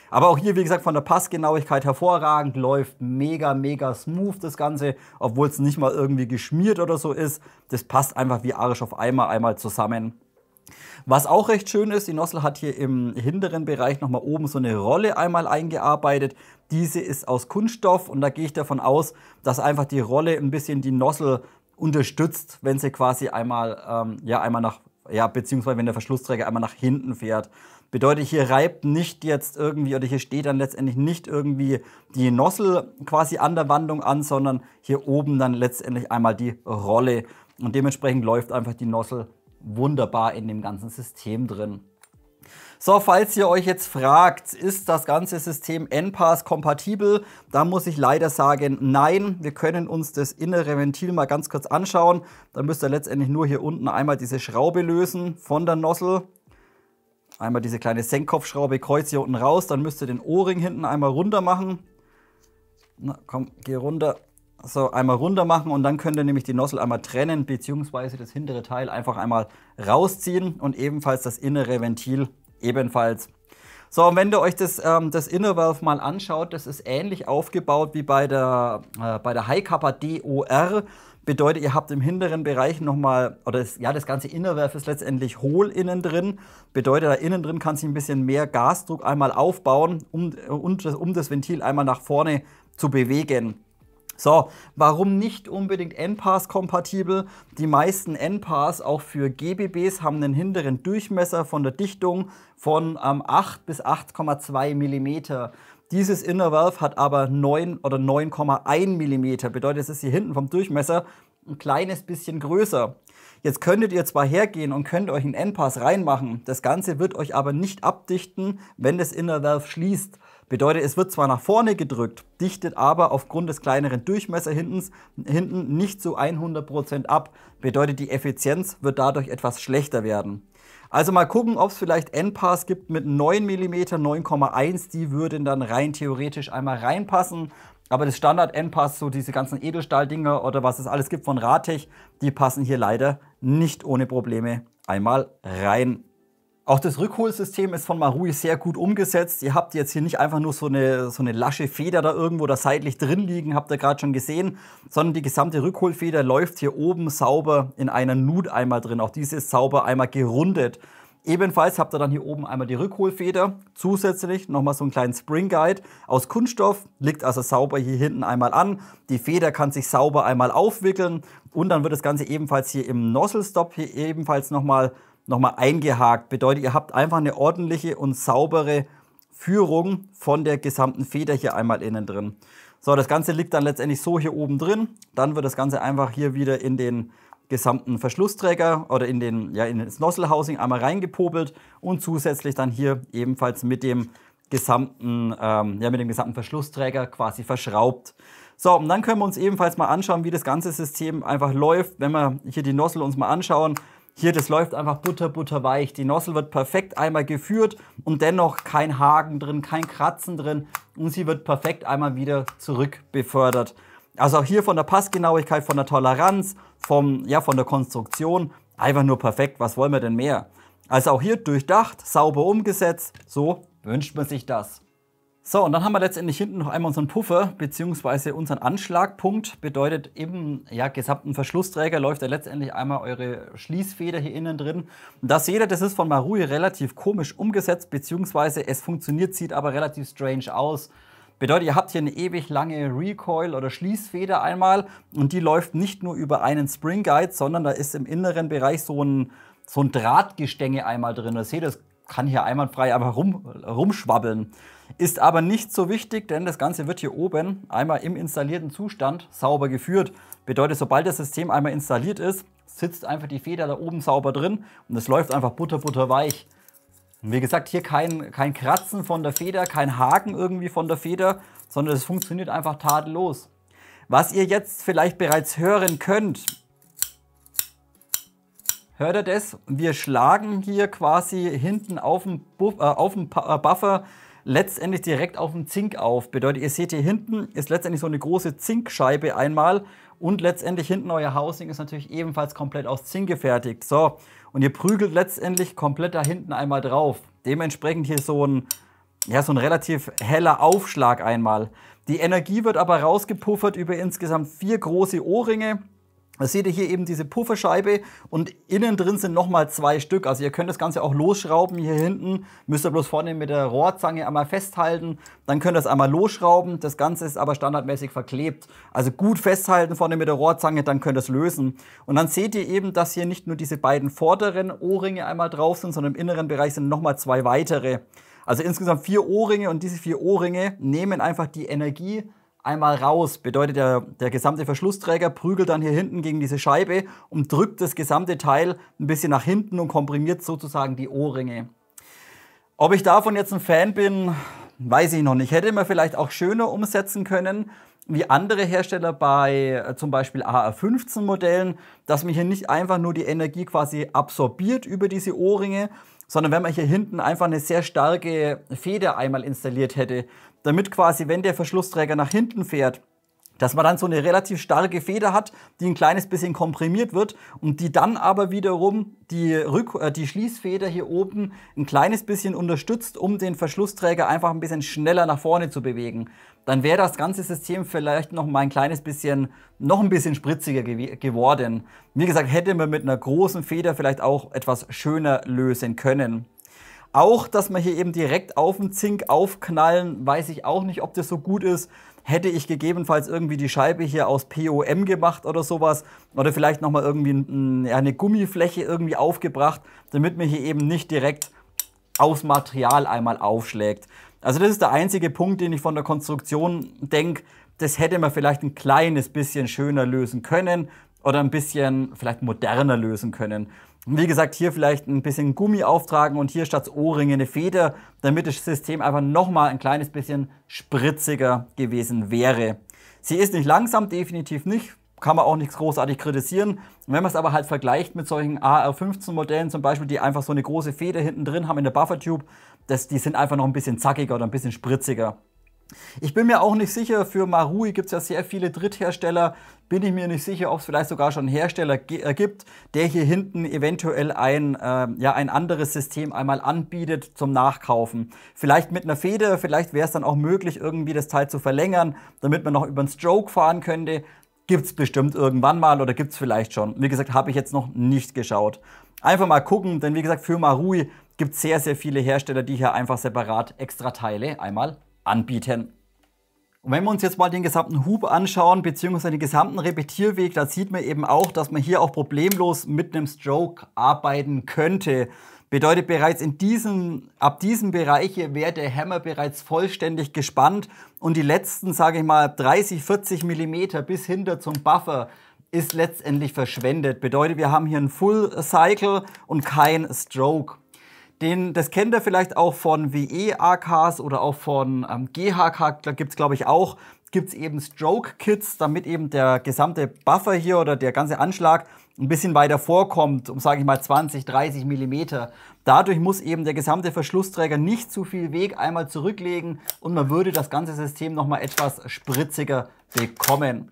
Aber auch hier, wie gesagt, von der Passgenauigkeit hervorragend, läuft mega, mega smooth das Ganze, obwohl es nicht mal irgendwie geschmiert oder so ist. Das passt einfach wie Arsch auf Eimer einmal zusammen. Was auch recht schön ist, die Nozzle hat hier im hinteren Bereich nochmal oben so eine Rolle einmal eingearbeitet. Diese ist aus Kunststoff und da gehe ich davon aus, dass einfach die Rolle ein bisschen die Nozzle unterstützt, wenn sie quasi einmal, beziehungsweise wenn der Verschlussträger einmal nach hinten fährt. Bedeutet, hier reibt nicht jetzt irgendwie, oder hier steht dann letztendlich nicht irgendwie die Nozzle quasi an der Wandung an, sondern hier oben dann letztendlich einmal die Rolle. Und dementsprechend läuft einfach die Nozzle wunderbar in dem ganzen System drin. So, falls ihr euch jetzt fragt, ist das ganze System NPAS kompatibel? Da muss ich leider sagen, nein. Wir können uns das innere Ventil mal ganz kurz anschauen. Dann müsst ihr letztendlich nur hier unten einmal diese Schraube lösen von der Nozzle. Einmal diese kleine Senkkopfschraube, Kreuz hier unten raus. Dann müsst ihr den O-Ring hinten einmal runter machen. Na, komm, geh runter. So, einmal runter machen und dann könnt ihr nämlich die Nozzle einmal trennen, beziehungsweise das hintere Teil einfach einmal rausziehen und ebenfalls das innere Ventil ebenfalls. So, und wenn ihr euch das Inner Valve mal anschaut, das ist ähnlich aufgebaut wie bei der High Kappa DOR. Bedeutet, ihr habt im hinteren Bereich nochmal, das ganze Inner Valve ist letztendlich hohl innen drin. Bedeutet, da innen drin kann sich ein bisschen mehr Gasdruck einmal aufbauen, um das Ventil einmal nach vorne zu bewegen. So, warum nicht unbedingt NPAS kompatibel? Die meisten NPAS, auch für GBBs, haben einen hinteren Durchmesser von der Dichtung von 8 bis 8,2 mm. Dieses Inner Valve hat aber 9 oder 9,1 mm. Bedeutet, es ist hier hinten vom Durchmesser ein kleines bisschen größer. Jetzt könntet ihr zwar hergehen und könnt euch einen NPAS reinmachen, das Ganze wird euch aber nicht abdichten, wenn das Inner Valve schließt. Bedeutet, es wird zwar nach vorne gedrückt, dichtet aber aufgrund des kleineren Durchmessers hinten nicht zu 100% ab. Bedeutet, die Effizienz wird dadurch etwas schlechter werden. Also mal gucken, ob es vielleicht NPAS gibt mit 9 mm, 9,1. Die würden dann rein theoretisch einmal reinpassen. Aber das Standard NPAS, so diese ganzen Edelstahldinger oder was es alles gibt von Ratech, die passen hier leider nicht ohne Probleme einmal rein. Auch das Rückholsystem ist von Marui sehr gut umgesetzt. Ihr habt jetzt hier nicht einfach nur so eine lasche Feder da irgendwo da seitlich drin liegen, habt ihr gerade schon gesehen, sondern die gesamte Rückholfeder läuft hier oben sauber in einer Nut einmal drin. Auch diese ist sauber einmal gerundet. Ebenfalls habt ihr dann hier oben einmal die Rückholfeder. Zusätzlich nochmal so einen kleinen Spring Guide aus Kunststoff. Liegt also sauber hier hinten einmal an. Die Feder kann sich sauber einmal aufwickeln. Und dann wird das Ganze ebenfalls hier im Nozzle-Stop hier ebenfalls nochmal eingehakt. Bedeutet, ihr habt einfach eine ordentliche und saubere Führung von der gesamten Feder hier einmal innen drin. So, das Ganze liegt dann letztendlich so hier oben drin. Dann wird das Ganze einfach hier wieder in den gesamten Verschlussträger oder in das Nozzle Housing einmal reingepopelt und zusätzlich dann hier ebenfalls mit dem gesamten Verschlussträger quasi verschraubt. So, und dann können wir uns ebenfalls mal anschauen, wie das ganze System einfach läuft. Wenn wir hier die Nozzle uns mal anschauen, hier, das läuft einfach butterweich. Die Nozzle wird perfekt einmal geführt und dennoch kein Haken drin, kein Kratzen drin und sie wird perfekt einmal wieder zurück befördert. Also auch hier von der Passgenauigkeit, von der Toleranz, von der Konstruktion, einfach nur perfekt. Was wollen wir denn mehr? Also auch hier durchdacht, sauber umgesetzt, so wünscht man sich das. So, und dann haben wir letztendlich hinten noch einmal unseren Puffer bzw. unseren Anschlagpunkt. Bedeutet, im gesamten Verschlussträger läuft ja letztendlich einmal eure Schließfeder hier innen drin. Und da seht ihr, das ist von Marui relativ komisch umgesetzt, beziehungsweise es funktioniert, sieht aber relativ strange aus. Bedeutet, ihr habt hier eine ewig lange Recoil oder Schließfeder einmal und die läuft nicht nur über einen Spring Guide, sondern da ist im inneren Bereich so ein Drahtgestänge einmal drin. Das seht ihr, das kann hier einwandfrei einfach rumschwabbeln. Ist aber nicht so wichtig, denn das Ganze wird hier oben einmal im installierten Zustand sauber geführt. Bedeutet, sobald das System einmal installiert ist, sitzt einfach die Feder da oben sauber drin und es läuft einfach butterweich. Und wie gesagt, hier kein Kratzen von der Feder, kein Haken irgendwie von der Feder, sondern es funktioniert einfach tadellos. Was ihr jetzt vielleicht bereits hören könnt, hört ihr das? Wir schlagen hier quasi hinten auf dem Buffer letztendlich direkt auf dem Zink auf. Bedeutet, ihr seht hier hinten ist letztendlich so eine große Zinkscheibe einmal und letztendlich hinten euer Housing ist natürlich ebenfalls komplett aus Zink gefertigt. So, und ihr prügelt letztendlich komplett da hinten einmal drauf. Dementsprechend hier so ein relativ heller Aufschlag einmal. Die Energie wird aber rausgepuffert über insgesamt 4 große Ohrringe. Da seht ihr hier eben diese Pufferscheibe und innen drin sind nochmal 2 Stück. Also ihr könnt das Ganze auch losschrauben hier hinten. Müsst ihr bloß vorne mit der Rohrzange einmal festhalten. Dann könnt ihr es einmal losschrauben. Das Ganze ist aber standardmäßig verklebt. Also gut festhalten vorne mit der Rohrzange, dann könnt ihr es lösen. Und dann seht ihr eben, dass hier nicht nur diese beiden vorderen Ohrringe einmal drauf sind, sondern im inneren Bereich sind nochmal 2 weitere. Also insgesamt 4 Ohrringe und diese 4 Ohrringe nehmen einfach die Energie einmal raus. Bedeutet, der gesamte Verschlussträger prügelt dann hier hinten gegen diese Scheibe und drückt das gesamte Teil ein bisschen nach hinten und komprimiert sozusagen die Ohrringe. Ob ich davon jetzt ein Fan bin, weiß ich noch nicht. Hätte man vielleicht auch schöner umsetzen können, wie andere Hersteller bei zum Beispiel AR15 Modellen, dass man hier nicht einfach nur die Energie quasi absorbiert über diese Ohrringe, sondern wenn man hier hinten einfach eine sehr starke Feder einmal installiert hätte, damit quasi, wenn der Verschlussträger nach hinten fährt, dass man dann so eine relativ starke Feder hat, die ein kleines bisschen komprimiert wird und die dann aber wiederum die Schließfeder hier oben ein kleines bisschen unterstützt, um den Verschlussträger einfach ein bisschen schneller nach vorne zu bewegen. Dann wäre das ganze System vielleicht noch mal ein bisschen spritziger geworden. Wie gesagt, hätte man mit einer großen Feder vielleicht auch etwas schöner lösen können. Auch, dass man hier eben direkt auf den Zink aufknallen, weiß ich auch nicht, ob das so gut ist. Hätte ich gegebenenfalls irgendwie die Scheibe hier aus POM gemacht oder sowas. Oder vielleicht nochmal irgendwie eine Gummifläche irgendwie aufgebracht, damit man hier eben nicht direkt aufs Material einmal aufschlägt. Also das ist der einzige Punkt, den ich von der Konstruktion denke. Das hätte man vielleicht ein kleines bisschen schöner lösen können oder ein bisschen vielleicht moderner lösen können. Wie gesagt, hier vielleicht ein bisschen Gummi auftragen und hier statt Ohrringe eine Feder, damit das System einfach nochmal ein kleines bisschen spritziger gewesen wäre. Sie ist nicht langsam, definitiv nicht, kann man auch nichts großartig kritisieren. Und wenn man es aber halt vergleicht mit solchen AR15 Modellen zum Beispiel, die einfach so eine große Feder hinten drin haben in der Buffertube, die sind einfach noch ein bisschen zackiger oder ein bisschen spritziger. Ich bin mir auch nicht sicher, für Marui gibt es ja sehr viele Dritthersteller, bin ich mir nicht sicher, ob es vielleicht sogar schon einen Hersteller gibt, der hier hinten eventuell ein anderes System einmal anbietet zum Nachkaufen. Vielleicht mit einer Feder, vielleicht wäre es dann auch möglich, irgendwie das Teil zu verlängern, damit man noch über einen Stroke fahren könnte. Gibt es bestimmt irgendwann mal oder gibt es vielleicht schon. Wie gesagt, habe ich jetzt noch nicht geschaut. Einfach mal gucken, denn wie gesagt, für Marui gibt es sehr, sehr viele Hersteller, die hier einfach separat extra Teile einmal anbieten. Und wenn wir uns jetzt mal den gesamten Hub anschauen, beziehungsweise den gesamten Repetierweg, da sieht man eben auch, dass man hier auch problemlos mit einem Stroke arbeiten könnte. Bedeutet bereits ab diesem Bereich hier wäre der Hammer bereits vollständig gespannt und die letzten, sage ich mal, 30, 40 mm bis hinter zum Buffer ist letztendlich verschwendet. Bedeutet, wir haben hier einen Full Cycle und kein Stroke. Das kennt ihr vielleicht auch von WE-AKs oder auch von GHK, da gibt es glaube ich auch, gibt es eben Stroke-Kits, damit eben der gesamte Buffer hier oder der ganze Anschlag ein bisschen weiter vorkommt, um sage ich mal 20, 30 mm. Dadurch muss eben der gesamte Verschlussträger nicht zu viel Weg einmal zurücklegen und man würde das ganze System nochmal etwas spritziger bekommen.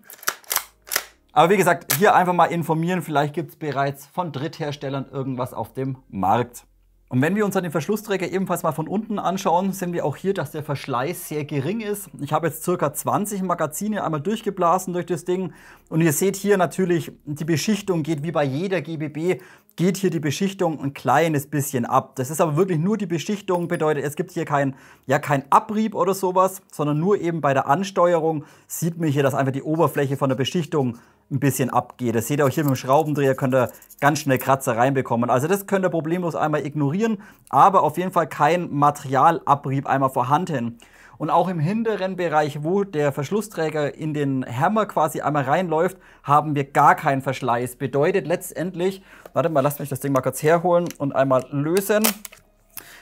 Aber wie gesagt, hier einfach mal informieren, vielleicht gibt es bereits von Drittherstellern irgendwas auf dem Markt. Und wenn wir uns dann den Verschlussträger ebenfalls mal von unten anschauen, sehen wir auch hier, dass der Verschleiß sehr gering ist. Ich habe jetzt ca. 20 Magazine einmal durchgeblasen durch das Ding. Und ihr seht hier natürlich, die Beschichtung geht wie bei jeder GBB, geht hier die Beschichtung ein kleines bisschen ab. Das ist aber wirklich nur die Beschichtung, bedeutet, es gibt hier kein Abrieb oder sowas, sondern nur eben bei der Ansteuerung sieht man hier, dass einfach die Oberfläche von der Beschichtung ein bisschen abgeht. Das seht ihr auch hier mit dem Schraubendreher, könnt ihr ganz schnell Kratzer reinbekommen. Also das könnt ihr problemlos einmal ignorieren, aber auf jeden Fall kein Materialabrieb einmal vorhanden. Und auch im hinteren Bereich, wo der Verschlussträger in den Hammer quasi einmal reinläuft, haben wir gar keinen Verschleiß. Bedeutet letztendlich, warte mal, lasst mich das Ding mal kurz herholen und einmal lösen.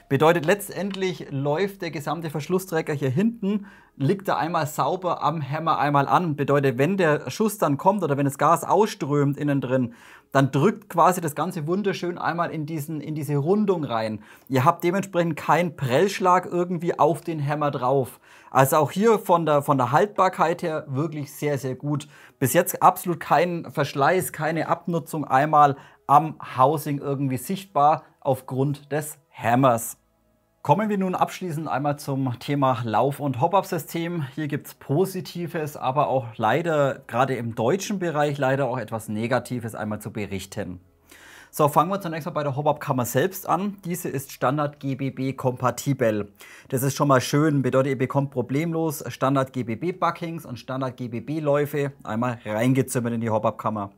Bedeutet letztendlich läuft der gesamte Verschlussträger hier hinten, liegt er einmal sauber am Hammer einmal an. Bedeutet, wenn der Schuss dann kommt oder wenn das Gas ausströmt innen drin, dann drückt quasi das Ganze wunderschön einmal in diese Rundung rein. Ihr habt dementsprechend keinen Prellschlag irgendwie auf den Hammer drauf. Also auch hier von der Haltbarkeit her wirklich sehr, sehr gut. Bis jetzt absolut kein Verschleiß, keine Abnutzung einmal am Housing irgendwie sichtbar aufgrund des Hammers. Kommen wir nun abschließend einmal zum Thema Lauf- und Hop-Up-System. Hier gibt es Positives, aber auch leider, gerade im deutschen Bereich, leider auch etwas Negatives einmal zu berichten. So, fangen wir zunächst mal bei der Hop-Up-Kammer selbst an. Diese ist Standard GBB kompatibel. Das ist schon mal schön, bedeutet, ihr bekommt problemlos Standard GBB Buckings und Standard GBB Läufe einmal reingezimmert in die Hop-Up-Kammer.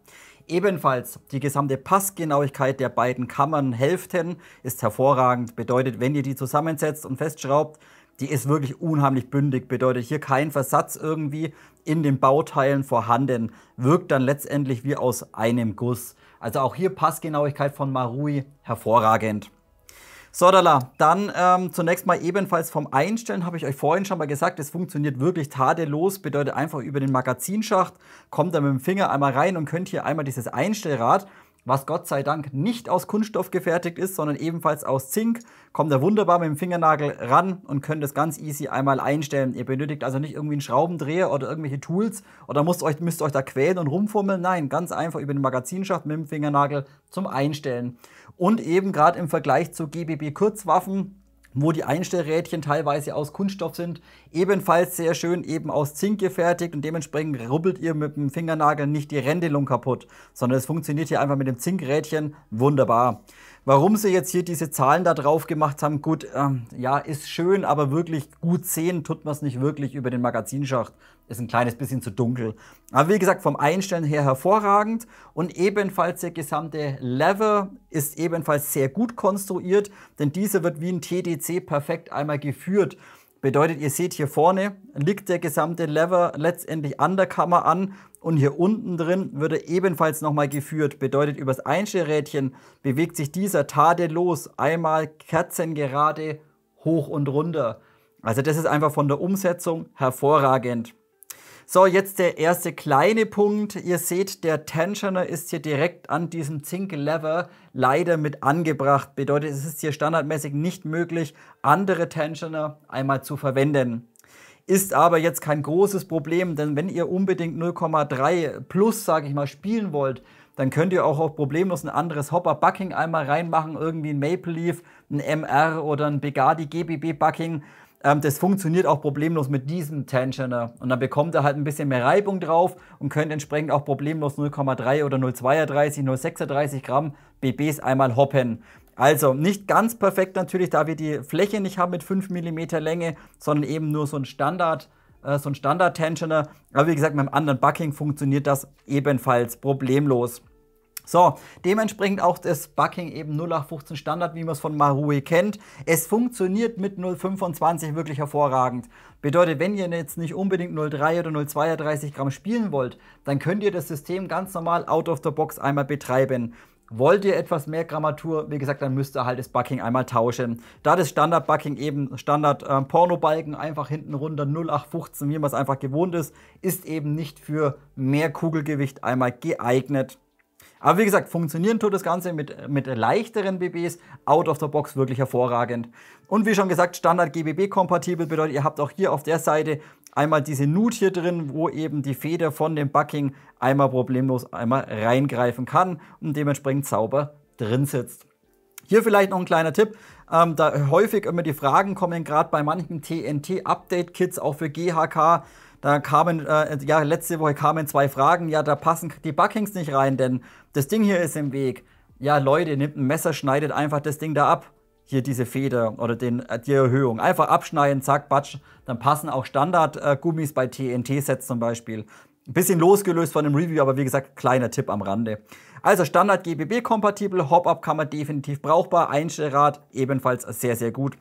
Ebenfalls die gesamte Passgenauigkeit der beiden Kammernhälften ist hervorragend. Bedeutet, wenn ihr die zusammensetzt und festschraubt, die ist wirklich unheimlich bündig. Bedeutet hier kein Versatz irgendwie in den Bauteilen vorhanden. Wirkt dann letztendlich wie aus einem Guss. Also auch hier Passgenauigkeit von Marui hervorragend. So, dann zunächst mal ebenfalls vom Einstellen, habe ich euch vorhin schon mal gesagt, es funktioniert wirklich tadellos, bedeutet einfach über den Magazinschacht, kommt ihr mit dem Finger einmal rein und könnt hier einmal dieses Einstellrad, was Gott sei Dank nicht aus Kunststoff gefertigt ist, sondern ebenfalls aus Zink, kommt ihr wunderbar mit dem Fingernagel ran und könnt das ganz easy einmal einstellen. Ihr benötigt also nicht irgendwie einen Schraubendreher oder irgendwelche Tools oder müsst euch da quälen und rumfummeln. Nein, ganz einfach über den Magazinschacht mit dem Fingernagel zum Einstellen. Und eben gerade im Vergleich zu GBB-Kurzwaffen, wo die Einstellrädchen teilweise aus Kunststoff sind, ebenfalls sehr schön eben aus Zink gefertigt und dementsprechend rubbelt ihr mit dem Fingernagel nicht die Rändelung kaputt, sondern es funktioniert hier einfach mit dem Zinkrädchen wunderbar. Warum sie jetzt hier diese Zahlen da drauf gemacht haben, gut, ja, ist schön, aber wirklich gut sehen tut man es nicht wirklich über den Magazinschacht. Ist ein kleines bisschen zu dunkel. Aber wie gesagt, vom Einstellen her hervorragend und ebenfalls der gesamte Lever ist ebenfalls sehr gut konstruiert, denn dieser wird wie ein TDC perfekt einmal geführt. Bedeutet, ihr seht hier vorne liegt der gesamte Lever letztendlich an der Kammer an und hier unten drin wird er ebenfalls nochmal geführt. Bedeutet, übers Einstellrädchen bewegt sich dieser tadellos einmal kerzengerade hoch und runter. Also das ist einfach von der Umsetzung hervorragend. So, jetzt der erste kleine Punkt. Ihr seht, der Tensioner ist hier direkt an diesem Zink-Lever leider mit angebracht. Bedeutet, es ist hier standardmäßig nicht möglich, andere Tensioner einmal zu verwenden. Ist aber jetzt kein großes Problem, denn wenn ihr unbedingt 0,3 plus, sage ich mal, spielen wollt, dann könnt ihr auch problemlos ein anderes Hopper-Bucking einmal reinmachen, irgendwie ein Maple Leaf, ein MR oder ein Begadi GBB-Bucking. Das funktioniert auch problemlos mit diesem Tensioner und dann bekommt ihr halt ein bisschen mehr Reibung drauf und könnt entsprechend auch problemlos 0,3 oder 0,32, 0,36 Gramm BBs einmal hoppen. Also nicht ganz perfekt natürlich, da wir die Fläche nicht haben mit 5 mm Länge, sondern eben nur so ein Standard-Tensioner. Aber wie gesagt, mit einem anderen Bucking funktioniert das ebenfalls problemlos. So, dementsprechend auch das Bucking eben 0815 Standard, wie man es von Marui kennt. Es funktioniert mit 0,25 wirklich hervorragend. Bedeutet, wenn ihr jetzt nicht unbedingt 0,3 oder 0,32 Gramm spielen wollt, dann könnt ihr das System ganz normal out of the box einmal betreiben. Wollt ihr etwas mehr Grammatur, wie gesagt, dann müsst ihr halt das Bucking einmal tauschen. Da das Standard-Bucking eben Standard Pornobalken einfach hinten runter 0,815, wie man es einfach gewohnt ist eben nicht für mehr Kugelgewicht einmal geeignet. Aber wie gesagt, funktionieren tut das Ganze mit leichteren BBs out of the box wirklich hervorragend. Und wie schon gesagt, Standard GBB-kompatibel bedeutet, ihr habt auch hier auf der Seite einmal diese Nut hier drin, wo eben die Feder von dem Bucking einmal problemlos einmal reingreifen kann und dementsprechend sauber drin sitzt. Hier vielleicht noch ein kleiner Tipp, da häufig immer die Fragen kommen, gerade bei manchen TNT-Update-Kits, auch für GHK, da kamen, letzte Woche kamen 2 Fragen, ja, da passen die Buckings nicht rein, denn das Ding hier ist im Weg. Ja, Leute, nehmt ein Messer, schneidet einfach das Ding da ab. Hier diese Feder oder die Erhöhung. Einfach abschneiden, zack, batsch. Dann passen auch Standard-Gummis bei TNT-Sets zum Beispiel. Ein bisschen losgelöst von dem Review, aber wie gesagt, kleiner Tipp am Rande. Also Standard GBB-kompatibel, Hop-Up-Kammer definitiv brauchbar, Einstellrad ebenfalls sehr, sehr gut.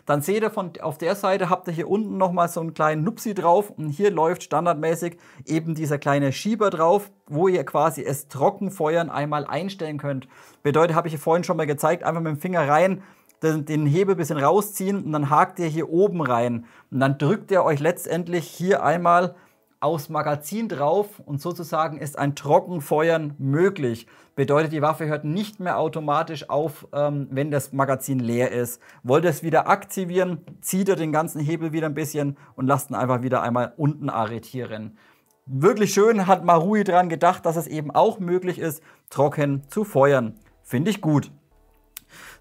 Dann seht ihr auf der Seite, habt ihr hier unten nochmal so einen kleinen Nupsi drauf und hier läuft standardmäßig eben dieser kleine Schieber drauf, wo ihr quasi es Trockenfeuern einmal einstellen könnt. Bedeutet, habe ich hier vorhin schon mal gezeigt, einfach mit dem Finger rein, den Hebel ein bisschen rausziehen und dann hakt ihr hier oben rein. Und dann drückt ihr euch letztendlich hier einmal aufs Magazin drauf und sozusagen ist ein Trockenfeuern möglich. Bedeutet, die Waffe hört nicht mehr automatisch auf, wenn das Magazin leer ist. Wollt ihr es wieder aktivieren, zieht ihr den ganzen Hebel wieder ein bisschen und lasst ihn einfach wieder einmal unten arretieren. Wirklich schön hat Marui dran gedacht, dass es eben auch möglich ist, trocken zu feuern. Finde ich gut.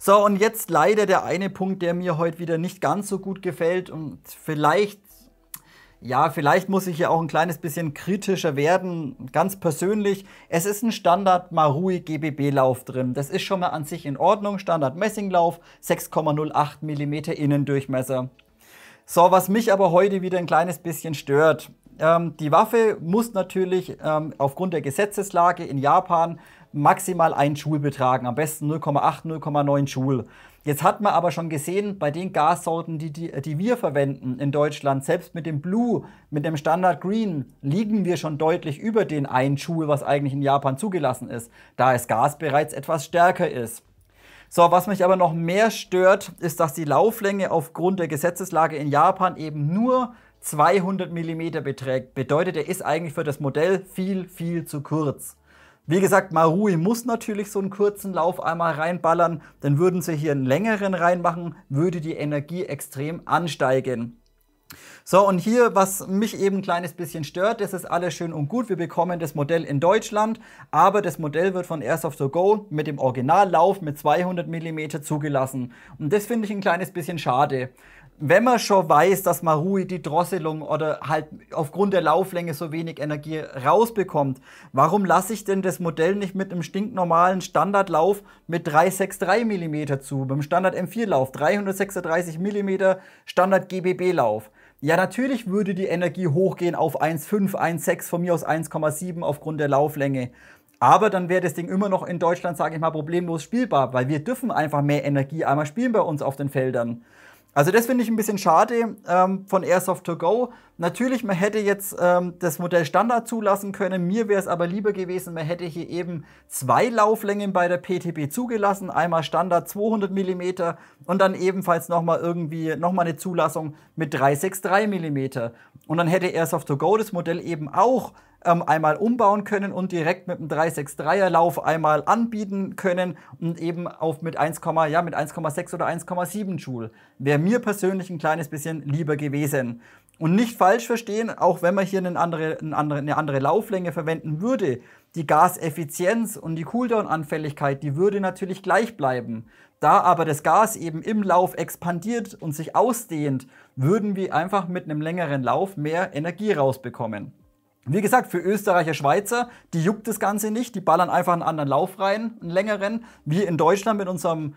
So, und jetzt leider der eine Punkt, der mir heute wieder nicht ganz so gut gefällt und vielleicht muss ich hier auch ein kleines bisschen kritischer werden, ganz persönlich. Es ist ein Standard Marui GBB-Lauf drin. Das ist schon mal an sich in Ordnung. Standard Messinglauf, 6,08 mm Innendurchmesser. So, was mich aber heute wieder ein kleines bisschen stört. Die Waffe muss natürlich aufgrund der Gesetzeslage in Japan maximal 1 Joule betragen, am besten 0,8, 0,9 Joule. Jetzt hat man aber schon gesehen, bei den Gassorten, die wir verwenden in Deutschland, selbst mit dem Blue, mit dem Standard Green, liegen wir schon deutlich über den 1 Joule, was eigentlich in Japan zugelassen ist, da das Gas bereits etwas stärker ist. So, was mich aber noch mehr stört, ist, dass die Lauflänge aufgrund der Gesetzeslage in Japan eben nur 200 mm beträgt. Bedeutet, er ist eigentlich für das Modell viel, viel zu kurz. Wie gesagt, Marui muss natürlich so einen kurzen Lauf einmal reinballern, dann würden sie hier einen längeren reinmachen, würde die Energie extrem ansteigen. So, und hier, was mich eben ein kleines bisschen stört, das ist alles schön und gut, wir bekommen das Modell in Deutschland, aber das Modell wird von Airsoft To Go mit dem Originallauf mit 200 mm zugelassen. Und das finde ich ein kleines bisschen schade. Wenn man schon weiß, dass Marui die Drosselung oder halt aufgrund der Lauflänge so wenig Energie rausbekommt, warum lasse ich denn das Modell nicht mit einem stinknormalen Standardlauf mit 363 mm zu? Beim Standard M4-Lauf 336 mm Standard GBB-Lauf. Ja, natürlich würde die Energie hochgehen auf 1,5, 1,6, von mir aus 1,7 aufgrund der Lauflänge. Aber dann wäre das Ding immer noch in Deutschland, sage ich mal, problemlos spielbar, weil wir dürfen einfach mehr Energie einmal spielen bei uns auf den Feldern. Also das finde ich ein bisschen schade von Airsoft To Go. Natürlich, man hätte jetzt das Modell Standard zulassen können. Mir wäre es aber lieber gewesen, man hätte hier eben 2 Lauflängen bei der PTB zugelassen. Einmal Standard 200 mm und dann ebenfalls nochmal eine Zulassung mit 363 mm. Und dann hätte Airsoft To Go das Modell eben auch einmal umbauen können und direkt mit einem 363er Lauf einmal anbieten können und eben mit 1,6 oder 1,7 Joule. Wäre mir persönlich ein kleines bisschen lieber gewesen. Und nicht falsch verstehen, auch wenn man hier eine andere Lauflänge verwenden würde, die Gaseffizienz und die Cooldown-Anfälligkeit, die würde natürlich gleich bleiben. Da aber das Gas eben im Lauf expandiert und sich ausdehnt, würden wir einfach mit einem längeren Lauf mehr Energie rausbekommen. Wie gesagt, für Österreicher, Schweizer, die juckt das Ganze nicht, die ballern einfach einen anderen Lauf rein, einen längeren. Wir in Deutschland mit unserer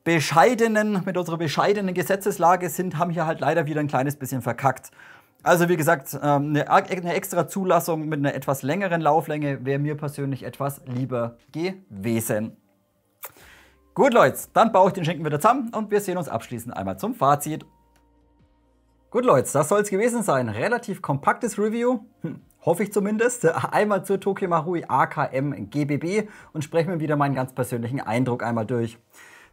bescheidenen Gesetzeslage haben hier halt leider wieder ein kleines bisschen verkackt. Also wie gesagt, eine extra Zulassung mit einer etwas längeren Lauflänge wäre mir persönlich etwas lieber gewesen. Gut, Leute, dann baue ich den Schinken wieder zusammen und wir sehen uns abschließend einmal zum Fazit. Gut, Leute, das soll es gewesen sein. Relativ kompaktes Review, hoffe ich zumindest. Einmal zur Tokyo Marui AKM GBB und sprechen wir wieder meinen ganz persönlichen Eindruck einmal durch.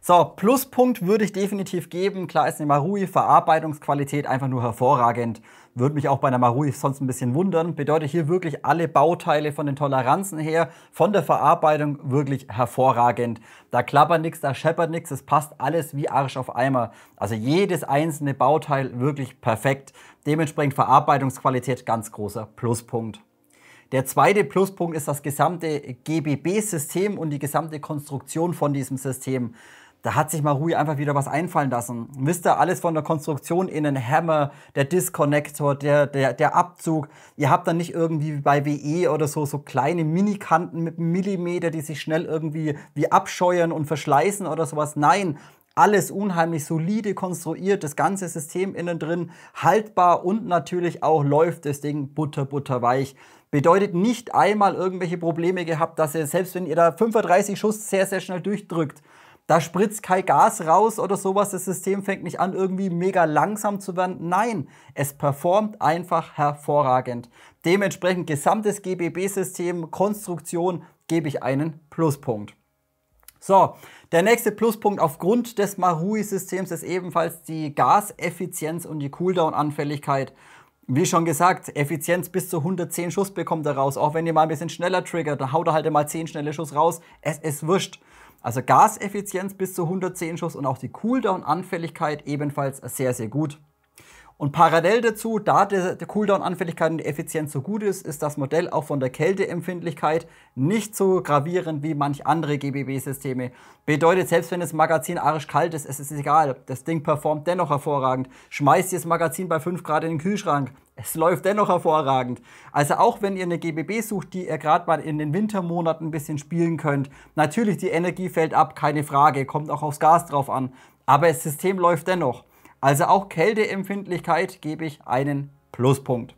So, Pluspunkt würde ich definitiv geben. Klar ist eine Marui Verarbeitungsqualität einfach nur hervorragend. Würde mich auch bei einer Marui sonst ein bisschen wundern. Bedeutet hier wirklich alle Bauteile von den Toleranzen her, von der Verarbeitung wirklich hervorragend. Da klappert nichts, da scheppert nichts, es passt alles wie Arsch auf Eimer. Also jedes einzelne Bauteil wirklich perfekt. Dementsprechend Verarbeitungsqualität ganz großer Pluspunkt. Der zweite Pluspunkt ist das gesamte GBB-System und die gesamte Konstruktion von diesem System. Da hat sich Marui einfach wieder was einfallen lassen. Wisst ihr, alles von der Konstruktion innen, Hammer, der Disconnector, der Abzug. Ihr habt dann nicht irgendwie wie bei WE oder so kleine Minikanten mit einem Millimeter, die sich schnell irgendwie wie abscheuern und verschleißen oder sowas. Nein, alles unheimlich solide konstruiert, das ganze System innen drin, haltbar und natürlich auch läuft das Ding butterweich. Bedeutet nicht einmal irgendwelche Probleme gehabt, dass ihr, selbst wenn ihr da 35 Schuss sehr schnell durchdrückt, da spritzt kein Gas raus oder sowas, das System fängt nicht an, irgendwie mega langsam zu werden. Nein, es performt einfach hervorragend. Dementsprechend gesamtes GBB-System, Konstruktion, gebe ich einen Pluspunkt. So, der nächste Pluspunkt aufgrund des Marui-Systems ist ebenfalls die Gaseffizienz und die Cooldown-Anfälligkeit. Wie schon gesagt, Effizienz bis zu 110 Schuss bekommt er raus. Auch wenn ihr mal ein bisschen schneller triggert, dann haut er halt mal 10 schnelle Schuss raus. Es ist wurscht. Also Gaseffizienz bis zu 110 Schuss und auch die Cooldown-Anfälligkeit ebenfalls sehr gut. Und parallel dazu, da die Cooldown-Anfälligkeit und die Effizienz so gut ist, ist das Modell auch von der Kälteempfindlichkeit nicht so gravierend wie manch andere GBB-Systeme. Bedeutet, selbst wenn das Magazin arschkalt ist, es ist egal. Das Ding performt dennoch hervorragend. Schmeißt ihr das Magazin bei 5 Grad in den Kühlschrank. Es läuft dennoch hervorragend. Also auch wenn ihr eine GBB sucht, die ihr gerade mal in den Wintermonaten ein bisschen spielen könnt. Natürlich, die Energie fällt ab, keine Frage. Kommt auch aufs Gas drauf an. Aber das System läuft dennoch. Also auch Kälteempfindlichkeit gebe ich einen Pluspunkt.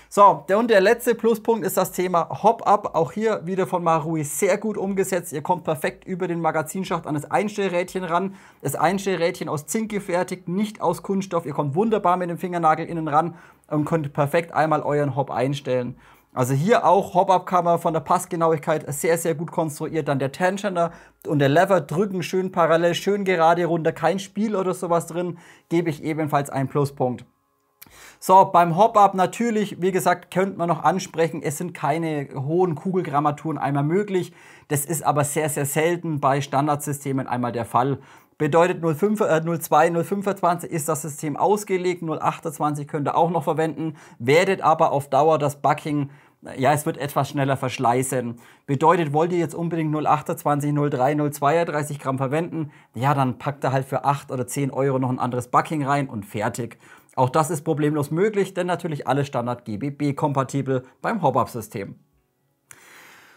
So, der letzte Pluspunkt ist das Thema Hop-Up. Auch hier wieder von Marui sehr gut umgesetzt. Ihr kommt perfekt über den Magazinschacht an das Einstellrädchen ran. Das Einstellrädchen aus Zink gefertigt, nicht aus Kunststoff. Ihr kommt wunderbar mit dem Fingernagel innen ran und könnt perfekt einmal euren Hop einstellen. Also hier auch Hop-Up-Kammer von der Passgenauigkeit sehr gut konstruiert. Dann der Tensioner und der Lever drücken schön parallel, schön gerade runter. Kein Spiel oder sowas drin, gebe ich ebenfalls einen Pluspunkt. So, beim Hop-Up natürlich, wie gesagt, könnte man noch ansprechen, es sind keine hohen Kugelgrammaturen einmal möglich. Das ist aber sehr selten bei Standardsystemen einmal der Fall. Bedeutet 0,2, 0,25 ist das System ausgelegt, 0,28 könnt ihr auch noch verwenden, werdet aber auf Dauer das Bucking, ja, es wird etwas schneller verschleißen. Bedeutet, wollt ihr jetzt unbedingt 0,28, 0,3, 0,32 Gramm verwenden, ja, dann packt ihr halt für 8 oder 10 Euro noch ein anderes Bucking rein und fertig. Auch das ist problemlos möglich, denn natürlich alles Standard GBB-kompatibel beim Hop-Up-System.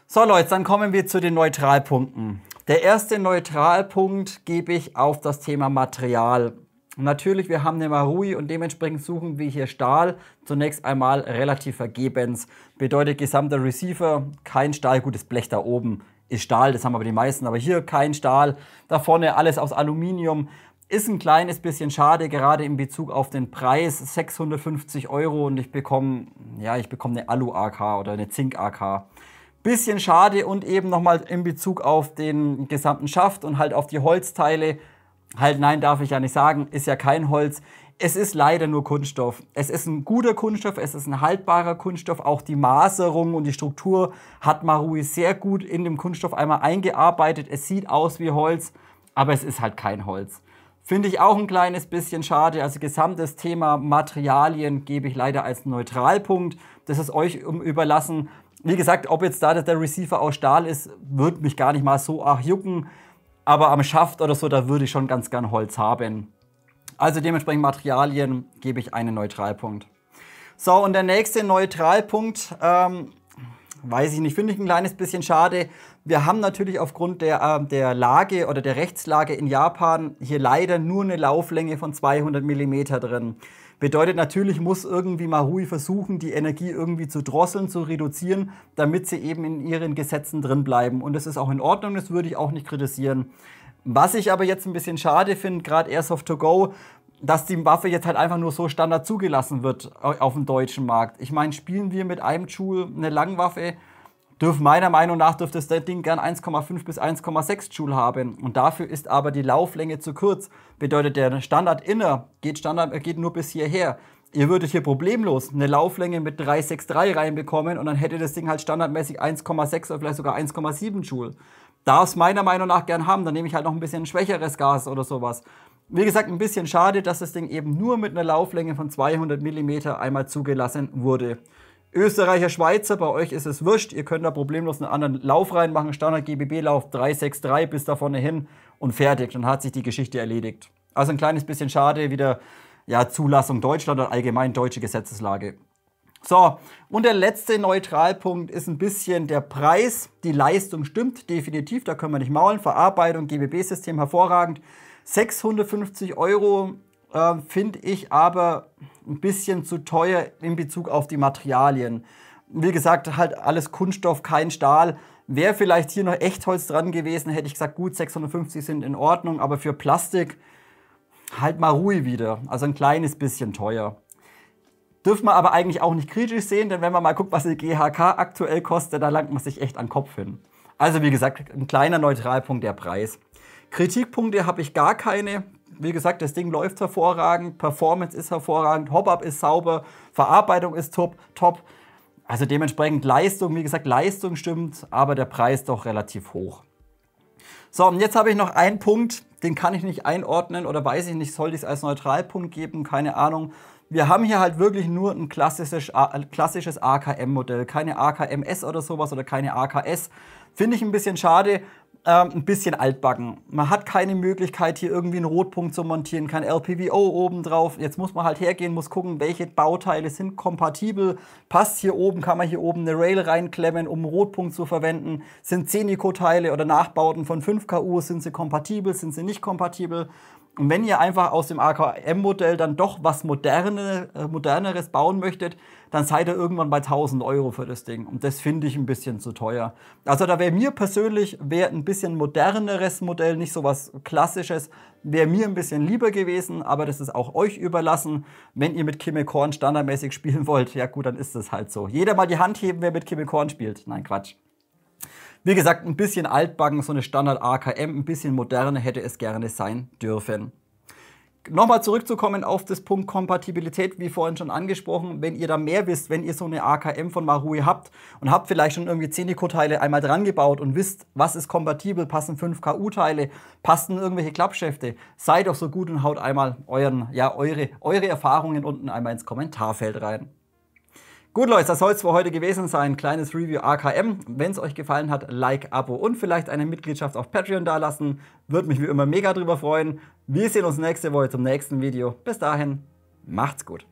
So Leute, dann kommen wir zu den Neutralpunkten. Der erste Neutralpunkt gebe ich auf das Thema Material. Natürlich, wir haben eine Marui und dementsprechend suchen wir hier Stahl. Zunächst einmal relativ vergebens. Bedeutet gesamter Receiver, kein Stahl, gutes Blech da oben ist Stahl, das haben aber die meisten, aber hier kein Stahl. Da vorne alles aus Aluminium. Ist ein kleines bisschen schade, gerade in Bezug auf den Preis, 650 Euro und ich bekomme eine Alu-AK oder eine Zink-AK. Bisschen schade und eben nochmal in Bezug auf den gesamten Schaft und halt auf die Holzteile. Halt nein, darf ich ja nicht sagen, ist ja kein Holz. Es ist leider nur Kunststoff. Es ist ein guter Kunststoff, es ist ein haltbarer Kunststoff. Auch die Maserung und die Struktur hat Marui sehr gut in dem Kunststoff einmal eingearbeitet. Es sieht aus wie Holz, aber es ist halt kein Holz. Finde ich auch ein kleines bisschen schade. Also gesamtes Thema Materialien gebe ich leider als Neutralpunkt. Das ist euch überlassen. Wie gesagt, ob jetzt da der Receiver aus Stahl ist, würde mich gar nicht mal so arg jucken. Aber am Schaft oder so, da würde ich schon ganz gern Holz haben. Also dementsprechend Materialien gebe ich einen Neutralpunkt. So, und der nächste Neutralpunkt, weiß ich nicht, finde ich ein kleines bisschen schade. Wir haben natürlich aufgrund der Lage oder der Rechtslage in Japan hier leider nur eine Lauflänge von 200 mm drin. Bedeutet natürlich, muss irgendwie Marui versuchen, die Energie irgendwie zu drosseln, zu reduzieren, damit sie eben in ihren Gesetzen drin bleiben. Und das ist auch in Ordnung, das würde ich auch nicht kritisieren. Was ich aber jetzt ein bisschen schade finde, gerade Airsoft to go, dass die Waffe jetzt halt einfach nur so Standard zugelassen wird auf dem deutschen Markt. Ich meine, spielen wir mit einem Joule eine Langwaffe, meiner Meinung nach dürfte das Ding gern 1,5 bis 1,6 Joule haben. Und dafür ist aber die Lauflänge zu kurz. Bedeutet, der Standard-Inner geht nur bis hierher. Ihr würdet hier problemlos eine Lauflänge mit 3,63 reinbekommen und dann hätte das Ding halt standardmäßig 1,6 oder vielleicht sogar 1,7 Joule. Darf es meiner Meinung nach gern haben, dann nehme ich halt noch ein bisschen schwächeres Gas oder sowas. Wie gesagt, ein bisschen schade, dass das Ding eben nur mit einer Lauflänge von 200 mm einmal zugelassen wurde. Österreicher, Schweizer, bei euch ist es wurscht. Ihr könnt da problemlos einen anderen Lauf reinmachen. Standard GBB-Lauf 3,63 bis da vorne hin und fertig. Dann hat sich die Geschichte erledigt. Also ein kleines bisschen schade, wieder ja, Zulassung Deutschland und allgemein deutsche Gesetzeslage. So, und der letzte Neutralpunkt ist ein bisschen der Preis. Die Leistung stimmt definitiv, da können wir nicht maulen. Verarbeitung, GBB-System hervorragend. 650 € finde ich aber ein bisschen zu teuer in Bezug auf die Materialien. Wie gesagt, halt alles Kunststoff, kein Stahl. Wäre vielleicht hier noch Echtholz dran gewesen, hätte ich gesagt, gut, 650 sind in Ordnung, aber für Plastik halt Marui wieder. Also ein kleines bisschen teuer. Dürfen wir aber eigentlich auch nicht kritisch sehen, denn wenn man mal guckt, was die GHK aktuell kostet, da langt man sich echt an den Kopf hin. Also wie gesagt, ein kleiner Neutralpunkt der Preis. Kritikpunkte habe ich gar keine. Wie gesagt, das Ding läuft hervorragend, Performance ist hervorragend, Hop-Up ist sauber, Verarbeitung ist top. Also dementsprechend Leistung, wie gesagt, Leistung stimmt, aber der Preis doch relativ hoch. So, und jetzt habe ich noch einen Punkt, den kann ich nicht einordnen oder weiß ich nicht, soll ich es als Neutralpunkt geben, keine Ahnung. Wir haben hier halt wirklich nur ein klassisches AKM-Modell, keine AKMS oder sowas oder keine AKS. Finde ich ein bisschen schade. Ein bisschen altbacken. Man hat keine Möglichkeit, hier irgendwie einen Rotpunkt zu montieren, kein LPVO oben drauf. Jetzt muss man halt hergehen, muss gucken, welche Bauteile sind kompatibel. Passt hier oben, kann man hier oben eine Rail reinklemmen, um einen Rotpunkt zu verwenden. Sind Cenico-Teile oder Nachbauten von 5KU, sind sie kompatibel, sind sie nicht kompatibel? Und wenn ihr einfach aus dem AKM-Modell dann doch was Moderneres bauen möchtet, dann seid ihr irgendwann bei 1000 € für das Ding. Und das finde ich ein bisschen zu teuer. Also da wäre mir persönlich, ein bisschen moderneres Modell, nicht so was Klassisches, wäre mir ein bisschen lieber gewesen. Aber das ist auch euch überlassen. Wenn ihr mit Kimmelkorn standardmäßig spielen wollt, ja gut, dann ist das halt so. Jeder mal die Hand heben, wer mit Kimmelkorn spielt. Nein, Quatsch. Wie gesagt, ein bisschen altbacken, so eine Standard AKM, ein bisschen moderner hätte es gerne sein dürfen. Nochmal zurückzukommen auf das Punkt Kompatibilität, wie vorhin schon angesprochen, wenn ihr da mehr wisst, wenn ihr so eine AKM von Marui habt und habt vielleicht schon irgendwie Cenico-Teile einmal dran gebaut und wisst, was ist kompatibel, passen 5KU-Teile, passen irgendwelche Klappschäfte, seid doch so gut und haut einmal eure Erfahrungen unten einmal ins Kommentarfeld rein. Gut Leute, das soll es für heute gewesen sein. Kleines Review AKM. Wenn es euch gefallen hat, Like, Abo und vielleicht eine Mitgliedschaft auf Patreon dalassen. Würde mich wie immer mega drüber freuen. Wir sehen uns nächste Woche zum nächsten Video. Bis dahin, macht's gut.